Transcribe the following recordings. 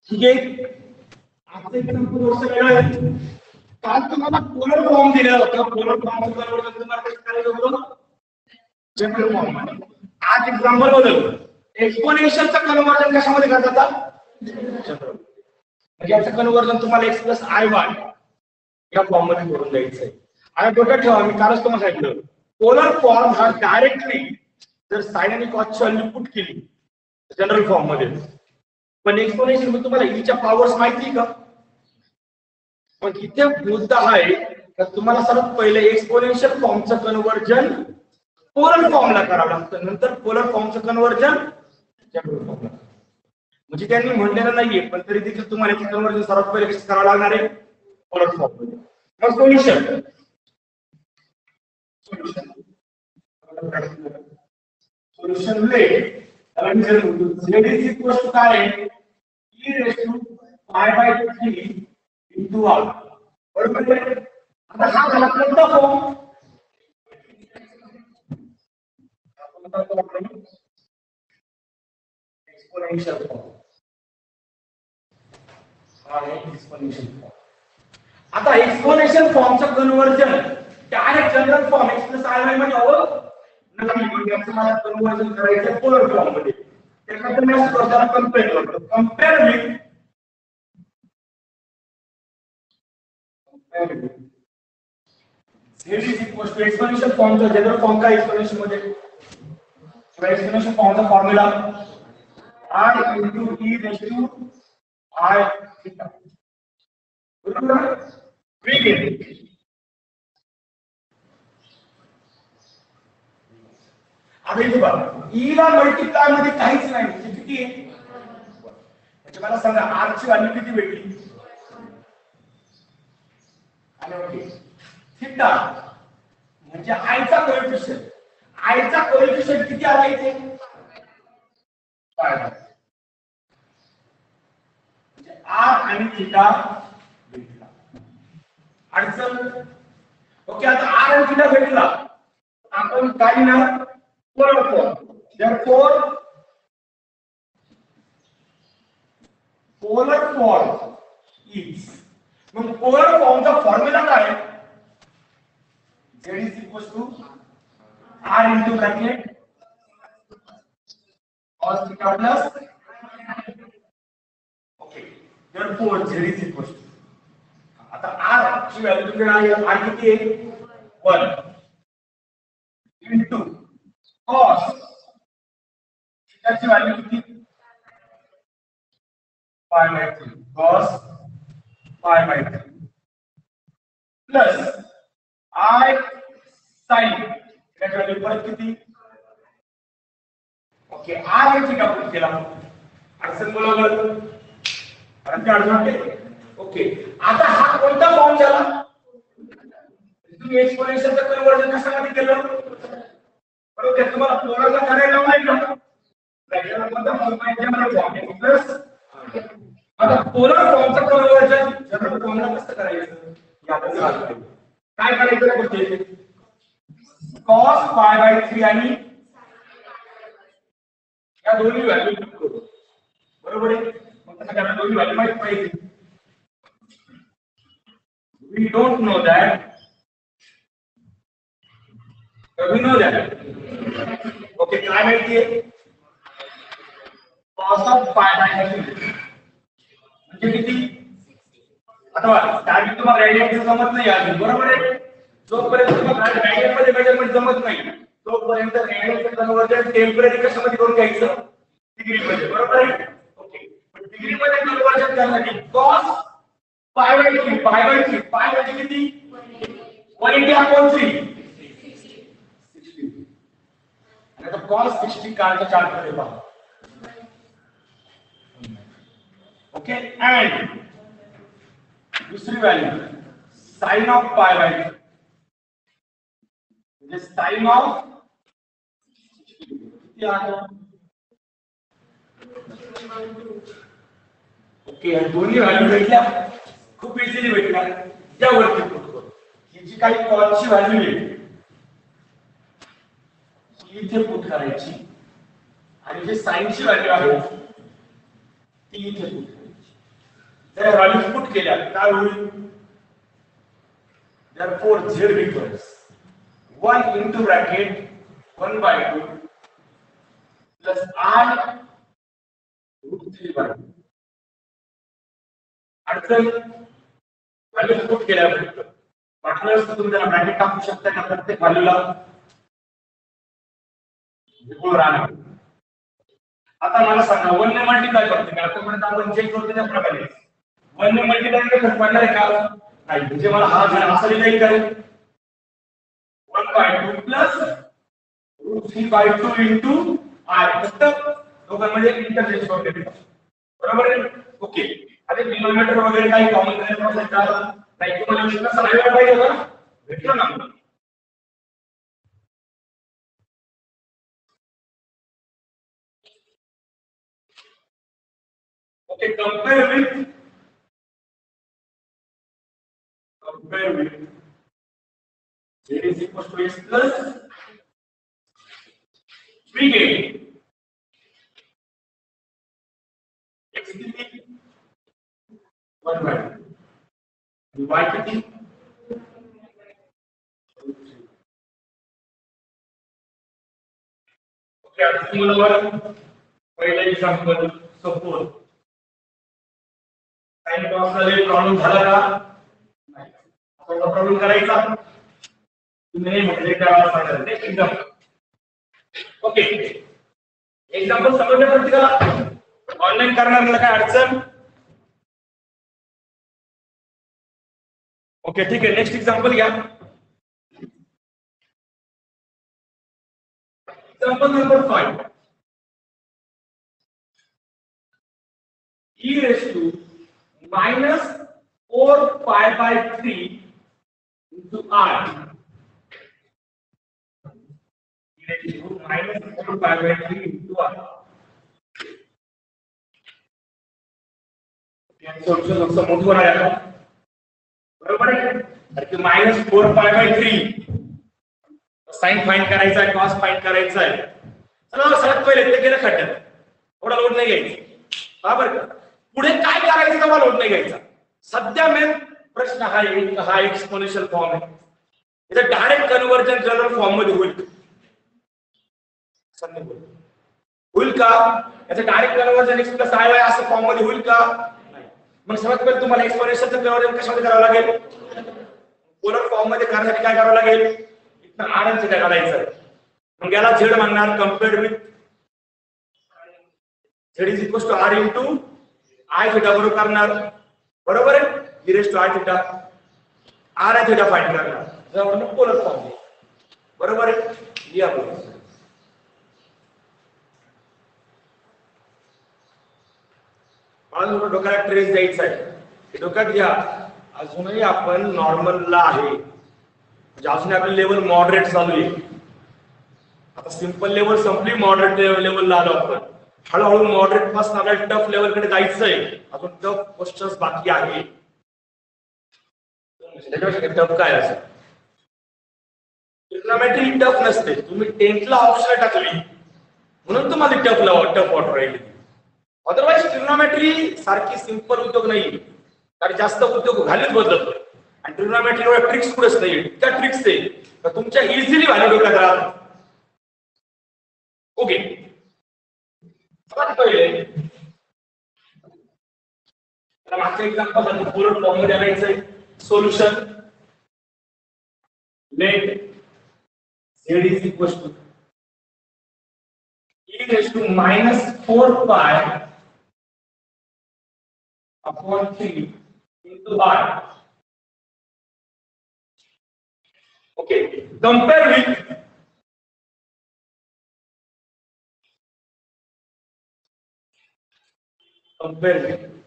ठीक आहे. आजचं एक्झाम्पल थोडंसं वेगळं आहे. काल तुम्हाला पोलर फॉर्म दिलेला होता. पोलर फॉर्म तुम्हाला कसं करायचं होतं? General form. आज एक्झाम्पल बदल. एक्सपोनेन्शियलचं कन्वर्जन कशामध्ये करतात? जनरल. म्हणजे याचं कन्वर्जन तुम्हाला x + i1 या फॉर्म मध्ये करून द्यायचं आहे. आणि डोक्यात ठेवा, मी कालच तुम्हाला सांगितलं, पोलर फॉर्म हा डायरेक्टली जर साइन आणि कॉसची व्हॅल्यू पुट केली जनरल फॉर्म मध्ये, पण एक्सपोनेन्शियल मध्ये तुम्हाला ईच्या पॉवर्स माहिती का? पण इथे मुद्दा आहे तर तुम्हाला सर्वात पहिले एक्सपोनेन्शियल फॉर्मचं कन्वर्जन पोलर फॉर्मला करावं लागतं, नंतर पोलर फॉर्मचं कन्वर्जन जनरल फॉर्मला. म्हणजे त्यांनी म्हणलेलं नाहीये, पण तरी देखील तुम्हाला याचं कन्वर्जन सर्वात पहिले कसं करावं लागणार आहे? पोलर फॉर्म मध्ये. मग सोल्युशन ले z इज इक्वल टू काय आहे? e raise to π/3 into r. बरोबर आहे. आता हा झाला कोणता फॉर्म? Exponential form. हा आहे एक्सपोनेन्शियल फॉर्म. आता एक्सपोनेन्शियल फॉर्मचं conversion direct general form x + i मध्ये हवं नाही, म्हणजे याचं मला कन्वर्जन करायचं पोलर फॉर्म मध्ये. त्यानंतर मी असं करताना कंपेअर करतो. Compare with z is equal to exponential फॉर्मचा जनरल फॉर्म काय एक्सपोनेन्शियल मध्ये? एक्सपोनेन्शियल फॉर्मचा formula i * e raise to i theta. बरोबर. वेगळे आता इथे बघा, e ला मल्टिप्लाय मध्ये काहीच नाही, म्हणजे किती आहे? म्हणजे मला सांगा r ची व्हॅल्यू किती भेटली? आणि ओके थीटा म्हणजे i चा कोएफिशियंट. i चा कोएफिशियंट किती आला इथे? 5. म्हणजे r आणि थीटा भेटला. अडचण ओके. आता r आणि थीटा भेटला, आपण काय ना polar form. therefore polar form is, मग पोलर फॉर्मचा फॉर्म्युला काय? z is equal to r into bracket cos theta plus okay. therefore z is equal to, आता r ची व्हॅल्यू तुमच्याकडे आहे, r किती आहे? 1 इंटू cos थीटाची व्हॅल्यू किती? π/3 cos π/3 प्लस i sin थीटाची व्हॅल्यू परत किती? ओके r आणि थीटा पुट केला. अडचण बरोबर. ओके. आता हा कोणता फॉर्म झाला? तुम्ही एक्सपोनेन्शियलचं कन्वर्जन कशामध्ये केलं? बरोबर. तुम्हाला पोलरला करायला नाही का? प्लस आता पोलर फॉर्मचं कन्वर्जन जनरल फॉर्मला कसं करायचं? काय करायचं? म्हणजे cos π/3 आणि या दोन्ही व्हॅल्यू करू. बरोबर आहे. मग कसं करणार? दोन्ही व्हॅल्यू माहित पाहिजे. we don't know that, we know that. Okay. काय माहिती आहे? cos of π/3 म्हणजे किती? आता स्टार्टिंग तुम्हाला रेडियन जमत नाही अजून. बरोबर आहे. जोपर्यंत तुम्हाला रेडियन मध्ये मेजरमेंट जमत नाही तोपर्यंत रेडियनचं कन्वर्जन टेम्पररी कशामध्ये करून घ्यायचं? डिग्री मध्ये. बरोबर आहे. ओके. पण डिग्री मध्ये कन्वर्जन करण्यासाठी cos π/3 पाय म्हणजे किती? 180/3 60. आणि आता cos 60 काढायचा चार्ट मध्ये पहा. ओके. अँड दुसरी व्हॅल्यू sin of π/3 म्हणजे sin of किती आहे? ओके. आणि दोन्ही व्हॅल्यू भेटल्या, खूप इझिली भेटल्या. यावरती पुट करू. ही जी काही कॉसची व्हॅल्यू आहे ती इथे पुट करायची आणि जे साइनची व्हॅल्यू आहे ती इथे पुट करायची. जर व्हॅल्यूज पुट केल्या काय होईल therefore z becomes 1 into bracket 1 by 2 plus I root 3 by 2 अडचण व्हॅल्यूज पुट केल्या पार्टनर्स तुम्ही त्याला ब्रॅकेट टाकू शकता का प्रत्येक व्हॅल्यूला बिलकुल राहणार. आता मला सांगा 1 ने मल्टिप्लाय करते का आता म्हणता आपण चेक करतो त्या प्रकारे 1 ने मल्टिप्लाय केलं तर पडणार आहे का नाही म्हणजे मला हा जर असा लिहिता येईल काय 1 by 2 plus root 3 by 2 into I फक्त दोघांमध्ये इंटरचेंज करून देतो बरोबर आहे ओके. आता डिनॉमिनेटर वगैरे काही कॉमन करायचं असेल का नाही तुम्हाला विषय सांगायला पाहिजे ना भेटलं ना okay. compare with z is equal to s plus we get x किती 1 by 2 y किती ओके. आता तुम्हाला पहिला एक्झाम्पल सपोज साइन कॉसला प्रॉब्लेम झाला का नाही आता प्रॉब्लेम करायचा तुम्ही म्हणजे काय सांगाल एकदम ओके. एक्झाम्पल समजलं प्रत्येकाला ऑनलाईन करणाऱ्याला काय अडचण ओके ठीक आहे. नेक्स्ट एक्झाम्पल घ्या. Example number 5 e raised to minus 4 pi by 3 into I e raised to minus 4 pi by 3 into I solution असं मोठं होणार आहे बरोबर आहे तर minus 4 pi by 3 sign find करायचा आहे कॉस फाइंड करायचा आहे चला सगळ्यात पहिले ते केलं खड्ड्यात थोडा लोड नाही घ्यायचा बरोबर का पुढे काय करायचं तेव्हा लोड नाही घ्यायचा. सध्या मेन प्रश्न हा एक्सपोनेन्शियल फॉर्म आहे याचा डायरेक्ट कन्वर्जन जनरल फॉर्म मध्ये होईल होईल का याचा direct conversion x plus i असं फॉर्म मध्ये होईल का नाही. मग सर्वात पहिले तुम्हाला एक्सपोनेन्शियलचं कन्वर्जन कशामध्ये करावं लागेल पोलर फॉर्म मध्ये करण्यासाठी काय करावं लागेल इथं r चे काय काढायचं मग याला z म्हणणार compared with z is equal to r into I theta बरोबर करणार बरोबर आहे e raise to I theta r I theta find करणार जर पोलर फॉर्म बरोबर आहे या बरोबर मला डोक्याला ट्रेस द्यायचा आहे डोक्यात घ्या अजूनही आपण नॉर्मलला आहे म्हणजे अजून आपली लेवल मॉडरेट चालू आहे. आता सिंपल लेवल संपली मॉडरेट लेवलला आलो आपण हळूहळू मॉडरेट पासून आपल्याला टफ लेवल कडे जायचंय अजून टफ क्वेश्चन्स बाकी आहे. टफ काय असं ट्रिग्नोमेट्री टफ नसते तुम्ही 10th ला ऑप्शन टाकली म्हणून तुम्हाला टफ वाटत राहील अदरवाइज ट्रिग्नोमेट्री सारखी सिंपल उद्योग नाही कारण जास्त उद्योग व्हॅल्यूज बदलतो आणि ट्रिग्नोमेट्री एवढ्या ट्रिक्स कुठेच नाही इतक्या ट्रिक्स आहे तर तुमच्या इझिली व्हॅल्यू डोक्यात राहतात. ओके पहिले मागच्या एक्झाम्पल पोलर फॉर्म मध्ये आणायचंय solution let z is equal to e raised to minus 4 pi upon 3 into I. Okay, compare with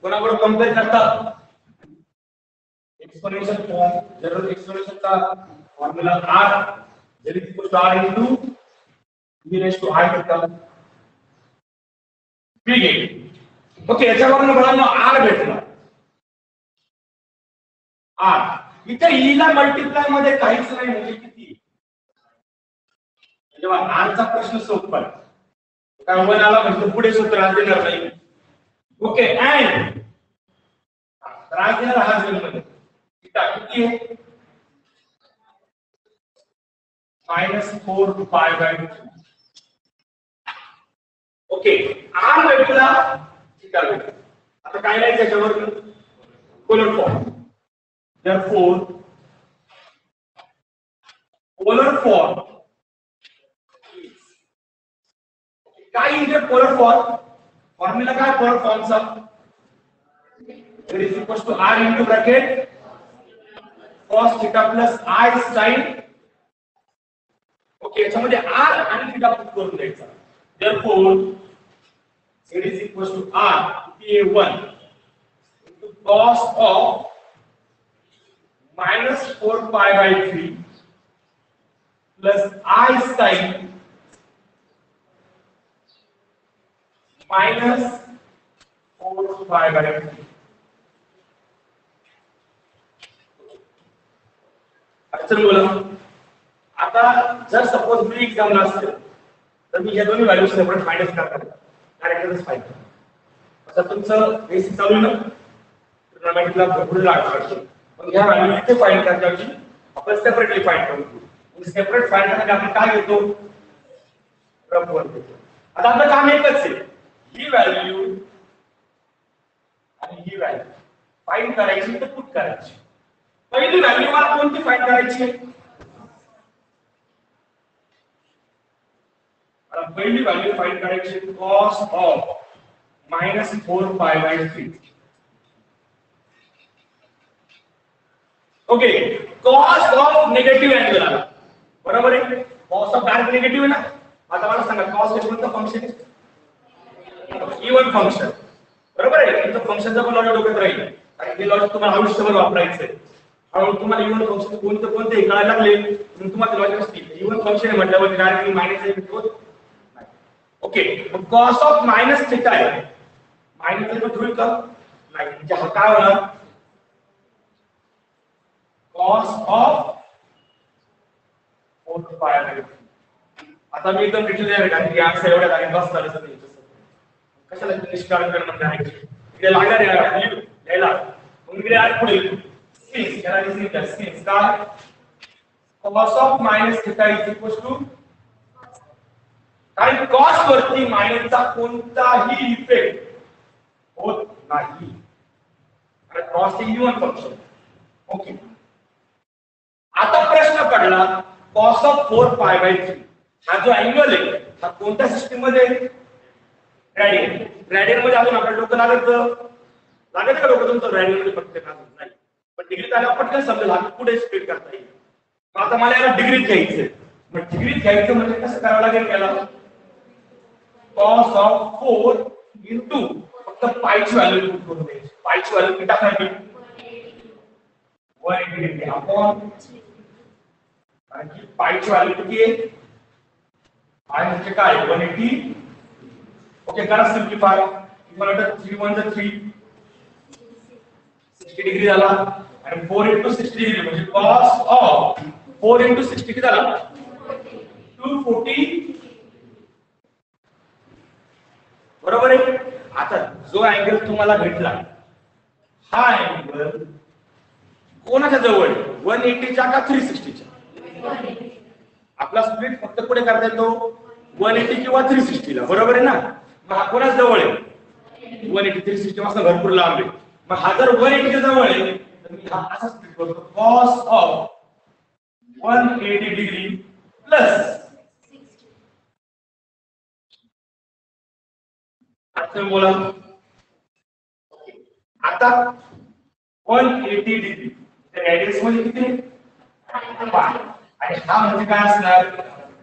कोणाबरोबर कंपेअर करतात एक्सपोनेन्शियल फॉर्म जनरल एक्सपोनेन्शियलचा formula r z is equal to r into e raised to I theta ठीक आहे. Okay याच्यावरून मुलांना r भेटला r इथे e ला मल्टिप्लाय मध्ये काहीच नाही म्हणजे किती जेव्हा r चा प्रश्न सोपा आहे काय वन आला म्हणजे पुढे सूत्र देणार नाही. ओके अँड राजधानी राजधानीमध्ये थीटा किती आहे -4π/2. ओके आर भेटला थीटा भेटला. आता काय नाही त्याच्यावर polar form. therefore polar form काय इथे पोलर फॉर्म फॉर्म्युला काय पोलर फॉर्मचा it is equal to r into bracket cos theta plus I sin. Okay याच्यामध्ये r आणि थीटा पुट करून द्यायचा. therefore it is equal to r a1 into cos of -4π/3 plus I sin -4π/3. अच्छा बोला आता जर सपोज मी एक्झामला असेल तर मी या दोन्ही व्हॅल्यूज सेपरेट फाइंड करणार डायरेक्टच फाइंड आता तुमचं बेसिक चालू आहे ना ट्रिग्नोमेट्रीला भरपूर लागतं पण या व्हॅल्यू इथे फाइंड करण्याची आपण सेपरेटली फाइंड करू. म्हणजे सेपरेट फाइंड करण्यासाठी आपण काय घेतो रफ वन घेतो. आता आपलं काम एकच आहे ही व्हॅल्यू आणि ही व्हॅल्यू फाइंड करायची तर पुट करायची. पहिली व्हॅल्यू मला कोणती फाइंड करायची आहे पहिली व्हॅल्यू फाइंड करायची cos of -4π/3. Okay cos of negative angle आला बरोबर आहे. cos of डायरेक्ट निगेटिव्ह आहे ना. आता मला सांगा cos हे कोणतं फंक्शन आहे इव्हन फंक्शन बरोबर आहे. तुमचं फंक्शनचं पण लॉजिक डोक्यात राहील कारण हे लॉजिक तुम्हाला आयुष्यभर वापरायचं आहे. हळूहळू तुम्हाला इव्हन फंक्शन कोणतं हे कळायला लागले तुम्हाला लॉजिक असतील. इव्हन फंक्शन म्हटल्यावर डायरेक्टली मायनस आहे ओके मग cos ऑफ मायनस थीटा आहे मायनस थीटा होईल का नाही म्हणजे हा काय होणार cos ऑफ 4π/3. आता मी एकदम डिटेल आहे कारण की आन्सर एवढ्या जागी बस झालं सर कशाला निष्कारण करणं म्हणजे इकडे लागणार आहे लिहायला मग इकडे आज पुढे सिन्स याला लिहिलं सिन्स काय cos of minus theta is equal to कारण cos वरती मायनसचा कोणताही इफेक्ट होत नाही कारण cos हे इव्हन फंक्शन. ओके आता प्रश्न पडला cos ऑफ 4π/3 हा जो अँगल आहे हा कोणत्या सिस्टीम मध्ये रेडियन मध्ये अजून आपल्याला डोकं लागत का डोकं तुमचं रेडियन मध्ये फक्त नाही पण डिग्रीत आला पटकन समजेल हा पुढे स्प्लिट करता येईल. आता मला याला डिग्रीत घ्यायचंय मग डिग्रीत घ्यायचं म्हणजे कसं करावं लागेल याला cos of 4 into फक्त पायची व्हॅल्यू पुट करून द्यायची. पायची व्हॅल्यू किती टाकायची 180 डिग्री अपॉन कारण की पायची व्हॅल्यू किती आहे पाय म्हणजे काय 180. ओके करा सिम्प्लिफाय तुम्हाला 3 1 3 60 डिग्री झाला आणि 4 into 60 डिग्री म्हणजे cos of 4 into 60 किती झाला 240 बरोबर आहे. आता जो अँगल तुम्हाला भेटला हा अँगल कोणाच्या जवळ 180 च्या का 360 च्या आपला स्प्लिट फक्त पुढे करता येतो 180 किंवा 360 ला बरोबर आहे ना. मग हा कोणाच्या जवळ आहे 180 360 पासून भरपूर लांब आहे. मग हा जर 180 च्या जवळ आहे तर मी हा असा स्प्लिट करतो cos of 180 डिग्री प्लस आता बोला आता 180 डिग्री तर रेडियस मध्ये किती आणि हा म्हणजे काय असणार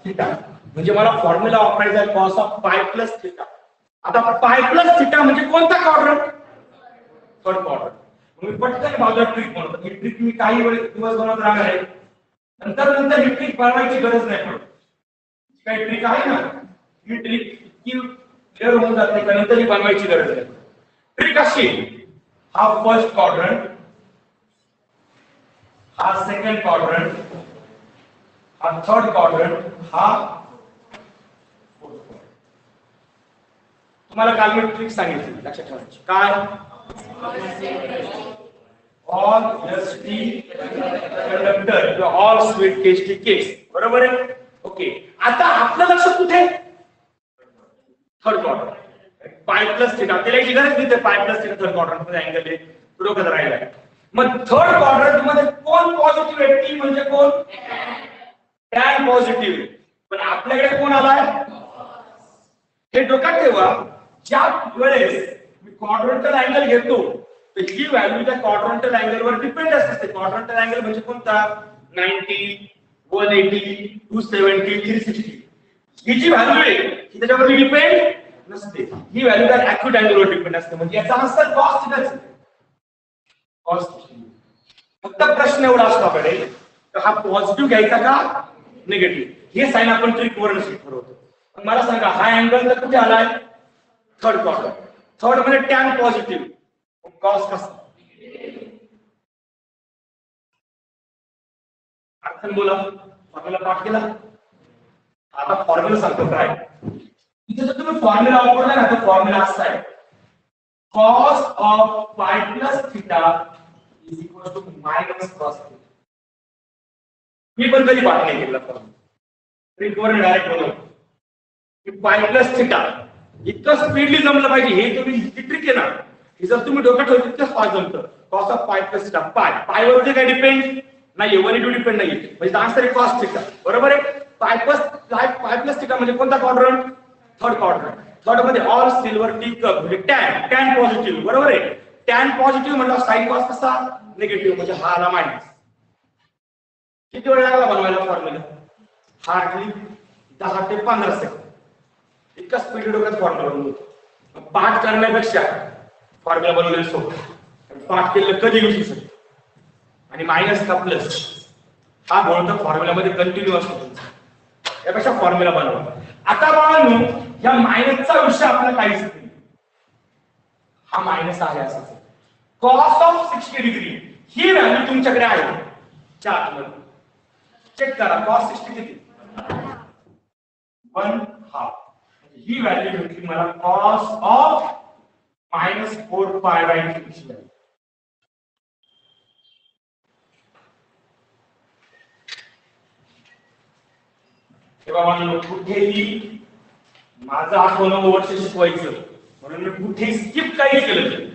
थीटा म्हणजे मला फॉर्म्युला वापरायचा आहे cos of pi plus theta. आता पाय प्लस थीटा म्हणजे कोणता क्वाड्रंट थर्ड क्वाड्रंट. मी पटकन भावला ट्रिक म्हणतो ही ट्रिक मी काही वेळ दिवस बनवत राहणार आहे नंतर ही ट्रिक बनवायची गरज नाही पडत. काही ट्रिक आहे ना ही ट्रिक इतकी क्लिअर होऊन जाते का नंतर ही बनवायची गरज नाही. ट्रिक अशी हा फर्स्ट क्वाड्रंट हा सेकंड क्वाड्रंट हा थर्ड क्वाड्रंट हा फोर्थ क्वाड्रंट. तुम्हाला काल मी ट्रिक सांगितली लक्षात ठेवायची काय ऑल डस्टी कंडक्टर किंवा ऑल स्वीट टेस्टी केक्स, बरोबर आहे. ओके, आता आपलं लक्ष कुठे? Third quadrant. पाय प्लस थिटा, त्याला याची गरज नाही, पाय प्लस थिटा थर्ड क्वाड्रंट मध्ये अँगल आहे, डोक्यात राहिला. मग थर्ड क्वाड्रंट मध्ये कोण पॉझिटिव्ह आहे? टी म्हणजे कोण? Tan positive. पण आपल्याकडे कोण आलाय? हे डोक्यात ठेवा. ज्या वेळेस मी क्वाड्रंटल अँगल घेतो तर ही व्हॅल्यू त्या क्वाड्रंटल अँगल वर डिपेंड असते. क्वाड्रंटल अँगल म्हणजे कोणता? 90, 180, 270, 360. ही जी व्हॅल्यू आहे ही त्याच्यावर डिपेंड नसते. ही व्हॅल्यू त्या ऍक्यूट अँगल वर डिपेंड असते. म्हणजे याचा आन्सर कॉस थिटाच आहे. Cos theta. फक्त प्रश्न एवढा असतो आपल्याकडे, तर हा पॉझिटिव्ह घ्यायचा का निगेटिव्ह? हे साइन आपण ट्रिक वरून ठरवतो. पण मला सांगा, हा अँगल तर कुठे आलाय? Third quadrant. थर्ड म्हणजे टॅन पॉझिटिव्ह, कॉस कसा? अर्थान बोला. फॉर्म्युला पाठ केला. आता फॉर्म्युला सांगतो काय. इथे जर तुम्ही फॉर्म्युला वापरला ना, तो फॉर्म्युला असा आहे, cos of phi plus theta is equal to minus cos theta. मी पण कधी पाठ नाही केला फॉर्म्युला, ट्रिक वर डायरेक्ट बोलतो की पाय प्लस थिटा इतकं स्पीडली जमलं पाहिजे. हे तुम्ही ट्रिक आहे ना, हे जर तुम्ही डोक्यात ठेवलं तितकंच फास्ट जमतं. Cos of pi plus theta, पाय वर काय डिपेंड नाही, 180 डिपेंड नाही, म्हणजे आन्सर आहे कॉस थिटा, बरोबर आहे. पाय प्लस थिटा म्हणजे कोणता क्वाड्रंट? Third quadrant. थर्ड मध्ये ऑल सिल्वर टी कप म्हणजे टॅन पॉझिटिव्ह, बरोबर आहे. टॅन पॉझिटिव्ह म्हणजे साइन कॉस कसा? निगेटिव्ह, म्हणजे हा आला मायनस. किती वेळ लागला बनवायला फॉर्म्युला? हार्डली 10 ते 15 सेकंद. इतका स्पीड डोक्यात फॉर्म्युला बनवतो. पाठ करण्यापेक्षा फॉर्म्युला बनवलेलं सोपं. पाठ केलेलं कधी घेऊ शकतो. आणि मायनस का प्लस हा बोलतो फॉर्म्युलामध्ये कंटिन्यू असतो. यापेक्षा फॉर्म्युला बनवा. आता बाळांनो, या मायनसचा विषय आपल्याला काहीच नाही. हा मायनस आहे असं. Cos of 60 degree he value तुमच्याकडे आहे चार्ट मध्ये. चेक करा, कॉस 60 किती? 1/2. ही व्हॅल्यू भेटली मला कॉस ऑफ -4π/2. तेव्हा मला कुठेही माझं 8-9 वर्ष शिकवायचं म्हणून मी कुठेही स्किप काही केलं,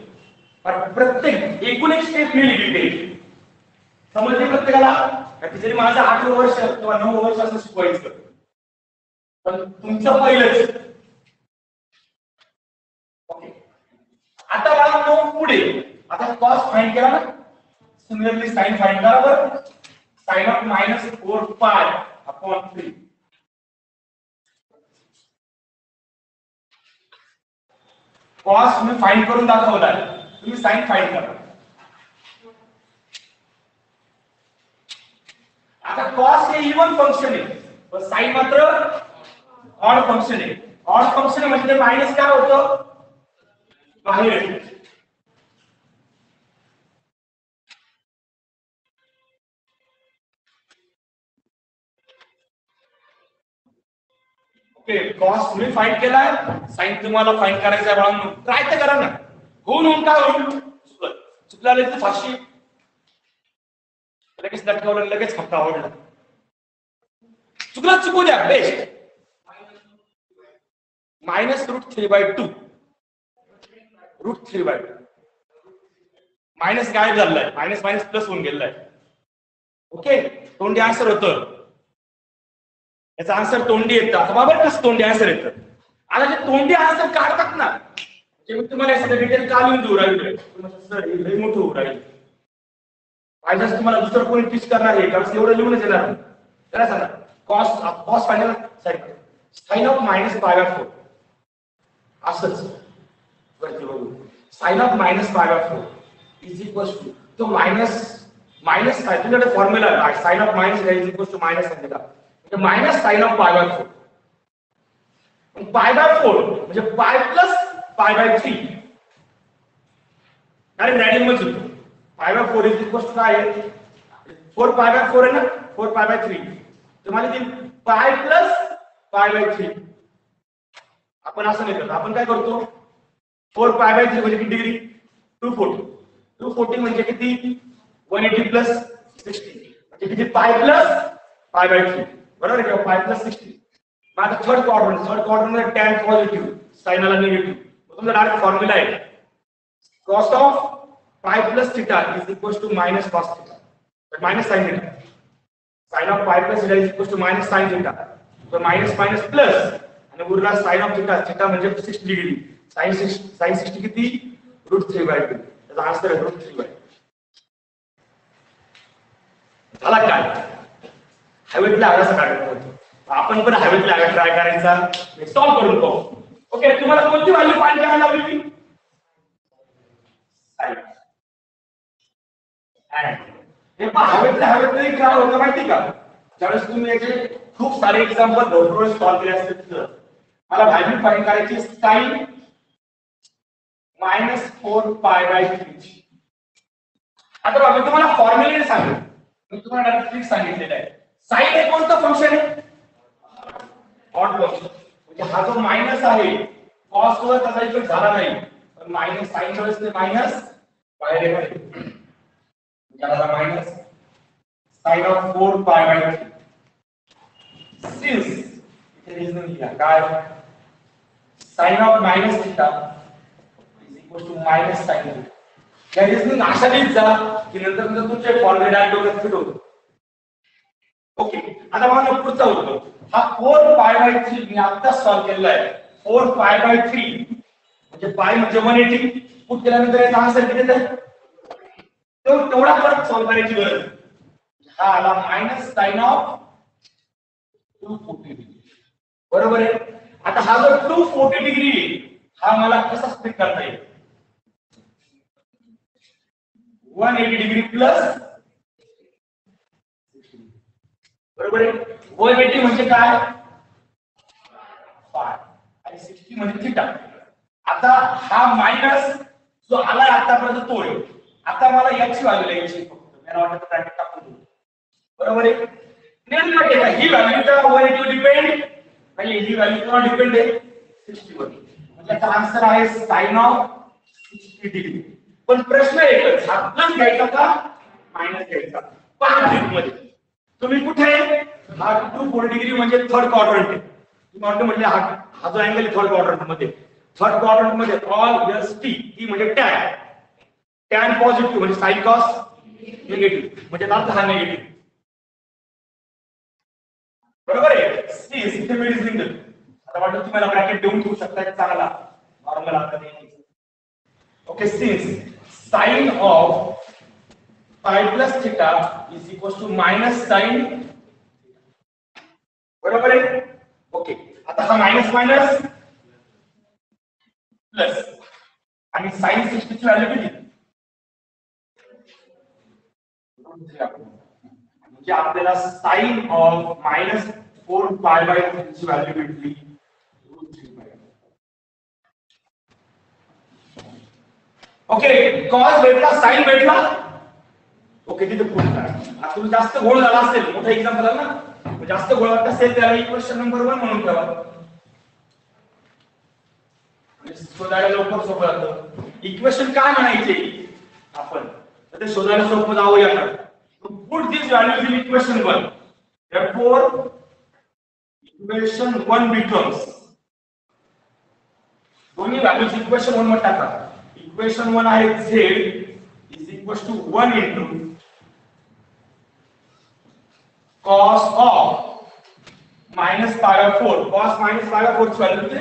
पण प्रत्येक एकूण एक स्टेप मी लिहिली. समजले प्रत्येकाला? जरी माझं 8 वर्ष किंवा 9 वर्ष असं शिकवायचं, पण तुमचं पहिलंच. आता मला पुढे आता कॉस फाइंड केला ना, सिमिलरली साइन फाइंड करा बरं. Sine of -4π/3. कॉस मी फाइंड करून दाखवला, तुम्ही साइन फाइंड करा. आता कॉस हे इवन फंक्शन आहे, पण साइन मात्र ऑड फंक्शन आहे. ऑड फंक्शन म्हणजे मायनस काय होतं? बाहेर. ओके, कॉस तुम्ही फाइंड केलाय, साइन तुम्हाला फाइंड करायचं आहे बाळांनो. ट्राय तर करा ना. होऊन काय होईल? चुकला तर फाशी लगेच लटकावलं, लगेच फक्त आवडलं. चुकला चुकू द्या, बेस्ट. -√3/2. √3/2 मायनस गायब झालाय, मायनस मायनस प्लस होऊन गेलाय. ओके, तोंडी आन्सर होतं. याचा आन्सर तोंडी येतं. आता बाबा कसं तोंडी आन्सर येतं? आता जे तोंडी आन्सर काढतात ना, ते मी तुम्हाला याचं डिटेल का लिहून देऊ राहिले? सर हे लई मोठं होऊ राहील. फायदाच तुम्हाला दुसरं कोणी टीच करणार आहे कारण एवढं लिहूनच येणार. त्याला सांगा कॉस फायनल साइन ऑफ -π/4 असंच वरती बघू. Sine of -π/4 is equal to तो मायनस काय तुझ्याकडे फॉर्म्युला आहे. Sine of minus is equal to minus सांगितला म्हणजे मायनस साइन ऑफ π/4. π/4 म्हणजे पाय प्लस π/3. कारण रॅडियनच होतो. π/4 इज इक्वल टू काय आहे? 4π/4 आहे ना, 4π/3. तुम्हाला ती पाय प्लस π/3. आपण असं नाही करत. आपण काय करतो? 4π/3 म्हणजे किती डिग्री? 240. 240 म्हणजे किती 180 प्लस 60 म्हणजे किती पाय प्लस पाय बाय 3 बरोबर आहे का पाय प्लस 60. मग आता थर्ड क्वाड्रंट मध्ये tan पॉझिटिव्ह साइनला निगेटिव्ह तुमचा डायरेक्ट फॉर्म्युला आहे cos of pi plus theta is equal to minus cos theta तर minus sin theta sin of pi plus theta is equal to minus sin theta तर minus minus plus आणि उरला sin of theta theta म्हणजे 60 degree sin 60 किती √3/2 त्याचा answer आहे √3/2 झाला काय हवेतला आगासा काढायचा होता आपण पण हवेतला आगा ट्राय करायचा सॉल्व करून पाहू. ओके तुम्हाला कोणती व्हॅल्यू फाइंड करायला लागली हे हवेतले काय होतं माहिती का ज्यावेळेस तुम्ही याचे खूप सारे एक्झाम्पल भरपूर सॉल्व केले असतील मला व्हॅल्यू फाइंड करायची sin -4π/3 आता बघा मी तुम्हाला फॉर्म्युला सांगतो मी तुम्हाला ट्रिक सांगितलेलं आहे sin हे कोणतं फंक्शन आहे ऑड फंक्शन म्हणजे हा जो मायनस आहे cos वर त्याचा इफेक्ट झाला नाही पण मायनस sin वेळेस ते मायनस बाहेर येणार याला मायनस sin ऑफ 4π/3 सिन्स इथे रिझन लिहा काय sin of minus theta is equal to minus sin theta या रिझनिंग अशा लिहित जा की नंतर तुमचे फॉर्म्युला डोक्यात फिट होतो. ओके आता बघा पुढचा होतो हा 4π/3 मी आता सॉल्व केलेला आहे 4π/3 म्हणजे पाय म्हणजे 180 पुट केल्यानंतर याचा आन्सर किती येतो तेवढा परत सॉल्व करायची गरज हा आला मायनस sin ऑफ 240 डिग्री बरोबर आहे. आता हा जो 240 डिग्री हा मला कसा स्प्लिट करता येईल 180 डिग्री प्लस बरोबर आहे 180 म्हणजे काय पाय आणि 60 म्हणजे थीटा. आता हा मायनस जो आला आतापर्यंत तो आहे आता मला याची व्हॅल्यू लिहायची फक्त मी वाटतं ब्रॅकेट टाकून देऊ बरोबर आहे. नेमकं काय ही व्हॅल्यू तर 180 डिपेंड नाही ही व्हॅल्यू कोण डिपेंड आहे 60 वर म्हणजे याचा आन्सर आहे sin ऑफ 60 डिग्री. पण प्रश्न एकच हा प्लस घ्यायचा का मायनस घ्यायचा पहा ट्रिक मध्ये तुम्ही कुठे हा 240 डिग्री म्हणजे थर्ड क्वाड्रंट आहे तुम्ही म्हटले हा जो अँगल आहे थर्ड क्वाड्रंट मध्ये ऑल st टी म्हणजे tan पॉझिटिव्ह म्हणजे sin cos निगेटिव्ह म्हणजे अर्थ हा निगेटिव्ह बरोबर आहे. सी इथे मी रिझनिंग देतो आता वाटतं तुम्हाला ब्रॅकेट देऊन ठेवू शकता चांगला नॉर्मल अर्थ द्यायचा. Okay since sin of pi plus theta is equal to minus sin बरोबर आहे. ओके आता हा मायनस मायनस प्लस आणि sin 60 ची व्हॅल्यू किती म्हणजे आपल्याला sin ऑफ मायनस 4π/3 ची व्हॅल्यू भेटली √3/2. ओके cos भेटला sin भेटला ओके तिथे प्रूफ करा. आता तुम्ही जास्त गोळ झाला असेल मोठा एक्झाम्पल आहे ना जास्त गोळ असेल त्याला इक्वेशन नंबर 1 म्हणून ठेवा शोधायला लवकर सोपं जातं. इक्वेशन काय म्हणायचे आपण ते शोधायला सोपं जाऊया का put this values in equation 1 therefore equation 1 becomes दोन्ही व्हॅल्यूज इक्वेशन 1 मध्ये टाका इक्वेशन 1 आहे z is equals to 1 into cos of minus pi/4 cos minus pi/4 ची व्हॅल्यू किती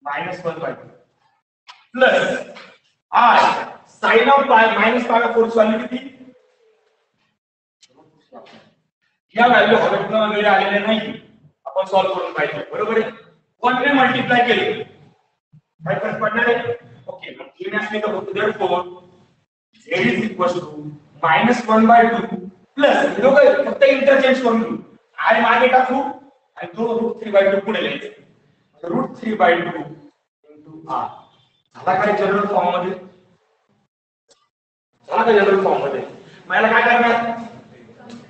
-1/2 plus I sin of pi minus pi/4 ची value किती या value हवेतून वगैरे आलेल्या नाही आपण सॉल्व करून पाहिजे बरोबर आहे 1 ने मल्टिप्लाय केले काय फरक पडणार आहे ओके मग लिहिण्यास मी तर होतो therefore z is equals to -1/2 plus दोघं फक्त इंटरचेंज करून घेऊ I मागे टाकू आणि तो √3/2 पुढे लिहायचं √3/2 * r झाला काय जनरल फॉर्म मध्ये झाला काय जनरल फॉर्म मध्ये मला काय करणार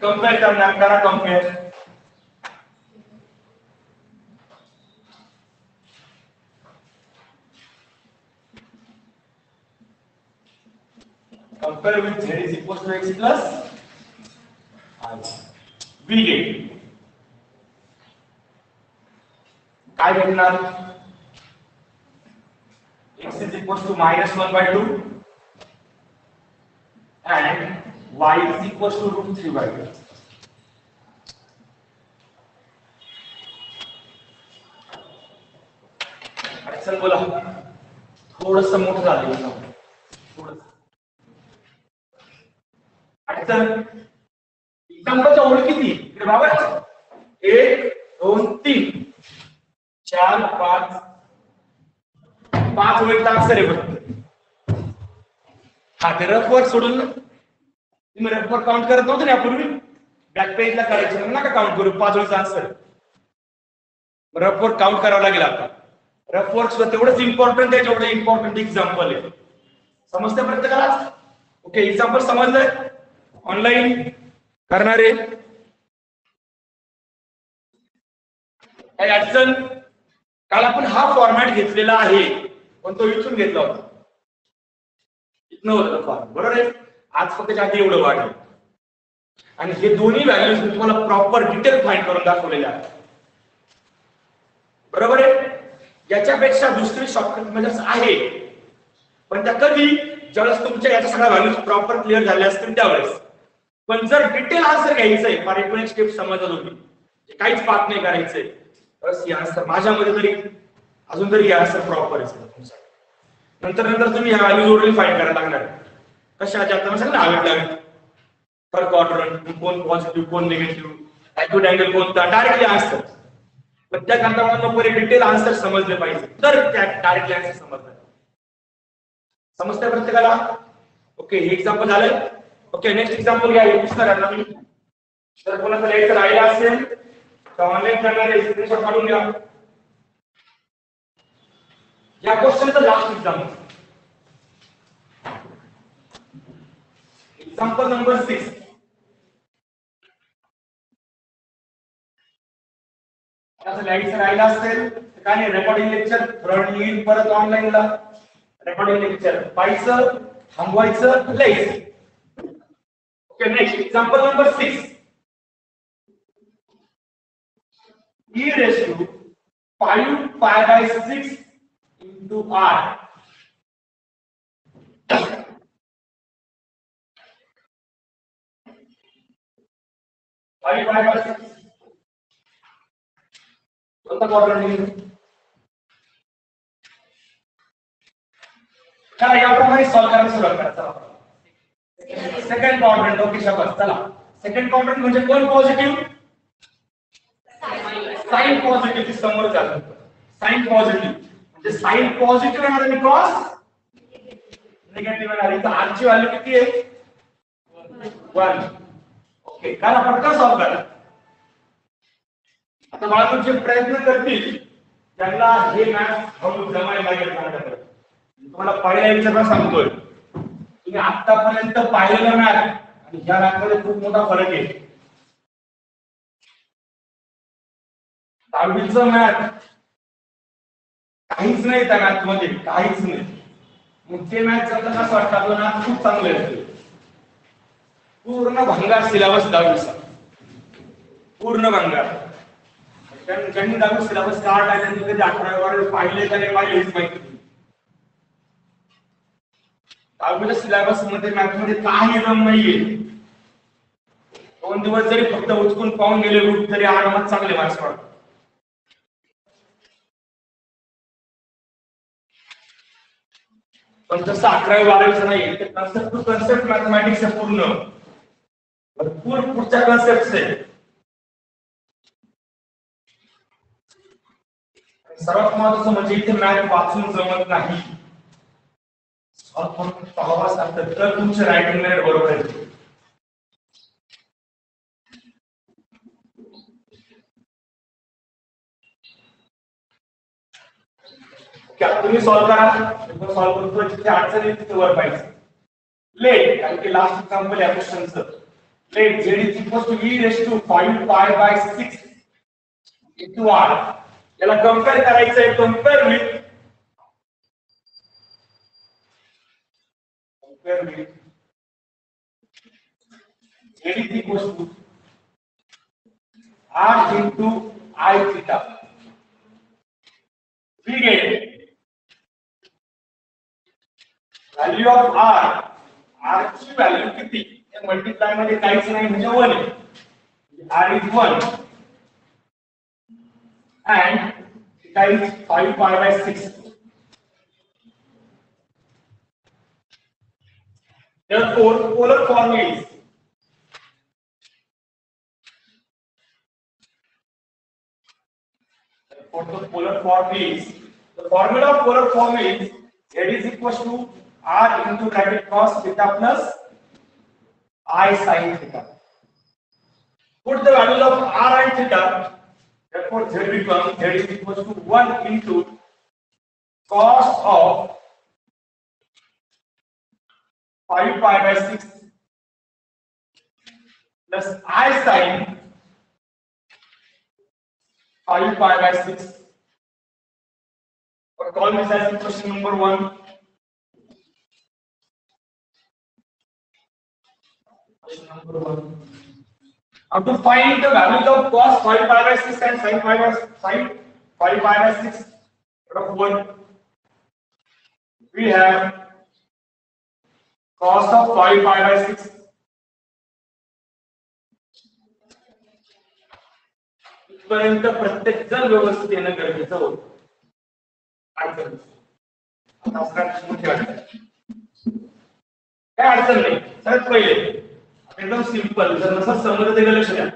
कंपेअर करणार करा compare compare with z is equal to x plus i v get काय भेटणार x is equals to -1/2 and y is equals to √3/2. चल बोला थोडस मोठं झालं थोडं अडचण एक्झाम्पलच्या ओळ किती इकडे बघा 1 2 3 4 5 5 ओळीचा अक्षर आहे फक्त हा ते रफवर सोडून तुम्ही रफवर काउंट करत नव्हते ना यापूर्वी बॅक पेजला करायचं नका काउंट करू 5 ओळीचा आन्सर रफवर काउंट करावं लागेल आता रफ वर्क सुद्धा तेवढंच इम्पॉर्टंट आहे जेवढं इम्पॉर्टंट एक्झाम्पल आहे समजते प्रत्येकाला ओके एक्झाम्पल समजलंय ऑनलाईन करणारे काय अडचण काल आपण हा फॉर्मॅट घेतलेला आहे पण तो इथून घेतला होता इथनं होतं फॉर्म बरोबर आहे आज फक्त आधी एवढं वाढलं आणि हे दोन्ही व्हॅल्यूज मी तुम्हाला प्रॉपर डिटेल फाइंड करून दाखवलेले आहेत बरोबर आहे याच्यापेक्षा दुसरी शॉर्टकट मेथड्स आहे पण त्या कधी ज्यावेळेस तुमच्या याच्या सगळ्या व्हॅल्यूज प्रॉपर क्लिअर झाल्या असतील त्यावेळेस पण जर डिटेल आन्सर घ्यायचं आहे फार एकूण एक स्टेप समजत होती काहीच पाठ नाही करायचंय बस ही आन्सर माझ्यामध्ये तरी अजून तरी ही आन्सर प्रॉपर आहे नंतर तुम्ही ह्या व्हॅल्यूज ओरली फाइंड करायला लागणार कशाच्या आता सांग ना हवेत पर क्वाड्रंट कोण पॉझिटिव्ह कोण निगेटिव्ह ऍक्युरेट अँगल कोणता डायरेक्टली आन्सर पण त्या करता पुढे डिटेल आन्सर समजले पाहिजे तर त्या डायरेक्टली आन्सर समजतंय प्रत्येकाला ओके हे एक्झाम्पल झालं ओके नेक्स्ट एक्झाम्पल घ्या पुस्तकाला मी जर कोणाचं लेक्चर राहिला असेल तर ऑनलाईन करणारे स्क्रीनशॉट काढून घ्या या क्वेश्चनचं लास्ट एक्झाम्पल नंबर 6 असं लाईटचं राहिला असेल तर काय नाही रेकॉर्डिंग लेक्चर फ्रंट येईल परत ऑनलाईनला रेकॉर्डिंग लेक्चर पाहायचं थांबवायचं लिहायचं okay next example number 6 e raised to 5 pi by 6 into r 5 pi by 6 कोणता क्वाड्रंट आहे चला याप्रमाणे सॉल्व्ह करायला सुरुवात करा चला सेकंड क्वाड्रंट ओके शाबास चला सेकंड क्वाड्रंट म्हणजे कोण पॉझिटिव्ह साइन पॉझिटिव्ह समोर जातो साइन पॉझिटिव्ह म्हणजे साइन पॉझिटिव्ह येणार आणि क्रॉस निगेटिव्ह येणार इथं r ची व्हॅल्यू किती आहे 1 ओके करा पटकन सॉल्व्ह करा आता बाळांनो जे प्रयत्न करतील त्यांना हे मॅथ्स हळू जमायला लागेल माझ्याकडे तुम्हाला पहिल्या लेक्चरला सांगतोय तुम्ही आतापर्यंत पाहिलेलं मॅथ आणि ह्या मॅथमध्ये खूप मोठा फरक आहे 10वीचं मॅथ काहीच नाही त्या मॅथ मध्ये काहीच नाही मग ते मॅथ जर कसं वाटतं आपलं मॅथ खूप चांगलं असते पूर्ण भंगार सिलेबस 10वीचा पूर्ण भंगार ज्यांनी 10वी सिलेबस स्टार्ट आहे त्यांनी कधी 11वी पाहिले का नाही पाहिले हेच माहिती 10वीच्या सिलेबस मध्ये मॅथ मध्ये काही दम नाहीये 2 दिवस जरी फक्त उचकून पाहून गेले रूट तरी आरामात चांगले मार्क्स पडतात पण जसं 11वी 12वीचं नाही ते कन्सेप्ट टू कन्सेप्ट मॅथमॅटिक्स आहे पूर्ण भरपूर पुढच्या कन्सेप्ट्स आहे सर्वात महत्त्वाचं म्हणजे इथे मॅथ वाचून जमत नाही पाहावाच लागतं तर तुमचे रायटिंग मेरिट बरोबर आहे तुम्ही सॉल्व करा सॉल्व करतो जिथे अडचण येईल तिथे वर पाहिजे लेट कारण की लास्ट एक्झाम्पल आहे क्वेश्चनचं late z is equal to e raised to 5 pi by 6 into r याला कंपेअर करायचं आहे compare with Z is equals to R into I theta. We get value of R. R ची value किती? Multiply मध्ये काहीच नाही म्हणजे 1 आहे. R is 1 and theta is 5 pi by 6. Therefore, polar form is the formula of polar form is Z is equals to R into bracket cos theta plus I sin theta. Put the values of R and theta. Therefore, Z is equals to 1 into cos of 5 pi by 6 plus I sin 5 pi by 6. Or call this as question number 1. Question number 1. Now to find the values of cos 5 pi by 6 and sin 5 pi by 6 out of 1, we have cos of 5 pi by 6 पर्यंत प्रत्येक जण व्यवस्थित येणं गरजेचं होतं. काय अडचण नाही. सगळ्यात पहिले एकदम सिंपल, जर नसं समजलं तर लक्ष द्या,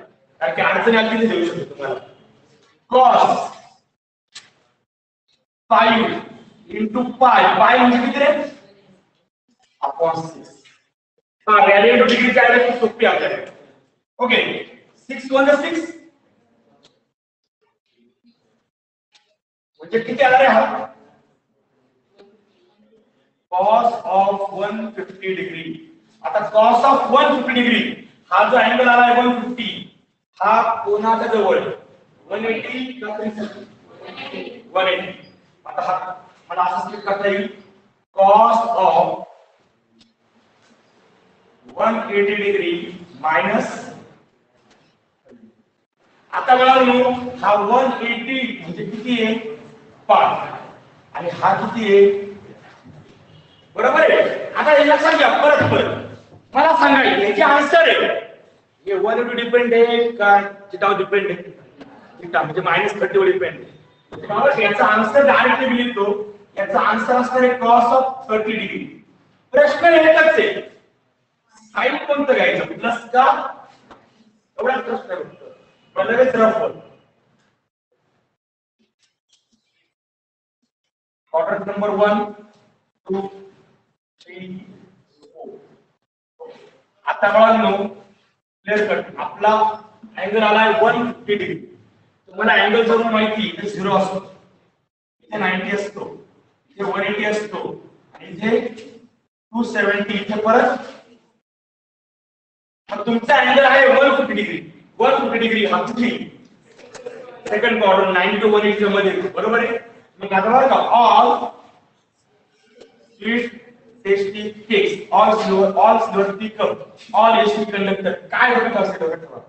कारण की अडचणी अगदी देऊ शकतो तुम्हाला. cos 5 into pi म्हणजे किती रे? अपॉन 6. हा रेडियन टू डिग्री काय आहे? सोपी आपल्याला. ओके, 6 1 6 म्हणजे किती आला रे हा? cos of 150 degree. आता cos of 150 डिग्री हा जो अँगल आला आहे 150, हा कोणाच्या जवळ? 180 का 180. आता हा मला असं स्प्लिट करता येईल, cos of 180 डिग्री मायनस. आता बघा हा 180 म्हणजे किती आहे? 5 आणि हा किती आहे? बरोबर आहे. आता हे लक्षात घ्या, परत मला सांगा याची आन्सर आहे हे 180 डिपेंड आहे का थिटावर डिपेंड आहे? थिटा म्हणजे -30 वर डिपेंड आहे. त्यामुळे याचा आन्सर डायरेक्टली मी लिहितो, याचा आन्सर असणार आहे cos of 30 डिग्री. प्रश्न एकच आहे, साइन कोणतं घ्यायचं, प्लस का? एवढाच प्रश्न आहे फक्त. लगेच रफ ऑर्डर नंबर 1 2 3 4. आता बघा क्लियर कट. आपला अँगल आलाय 150 डिग्री. तुम्हाला अँगल जरूर माहिती इथे 0 असतो, इथे 90 असतो, इथे 180 असतो आणि इथे 270 इथे परत. मग तुमचा अँगल आहे 150 डिग्री. 150 डिग्री हा किती? सेकंड क्वाड्रंट 90 to 180 मध्ये, बरोबर आहे. मग आता बघा all statistics all slower pickup all AC conductor काय होतं असेल बघा.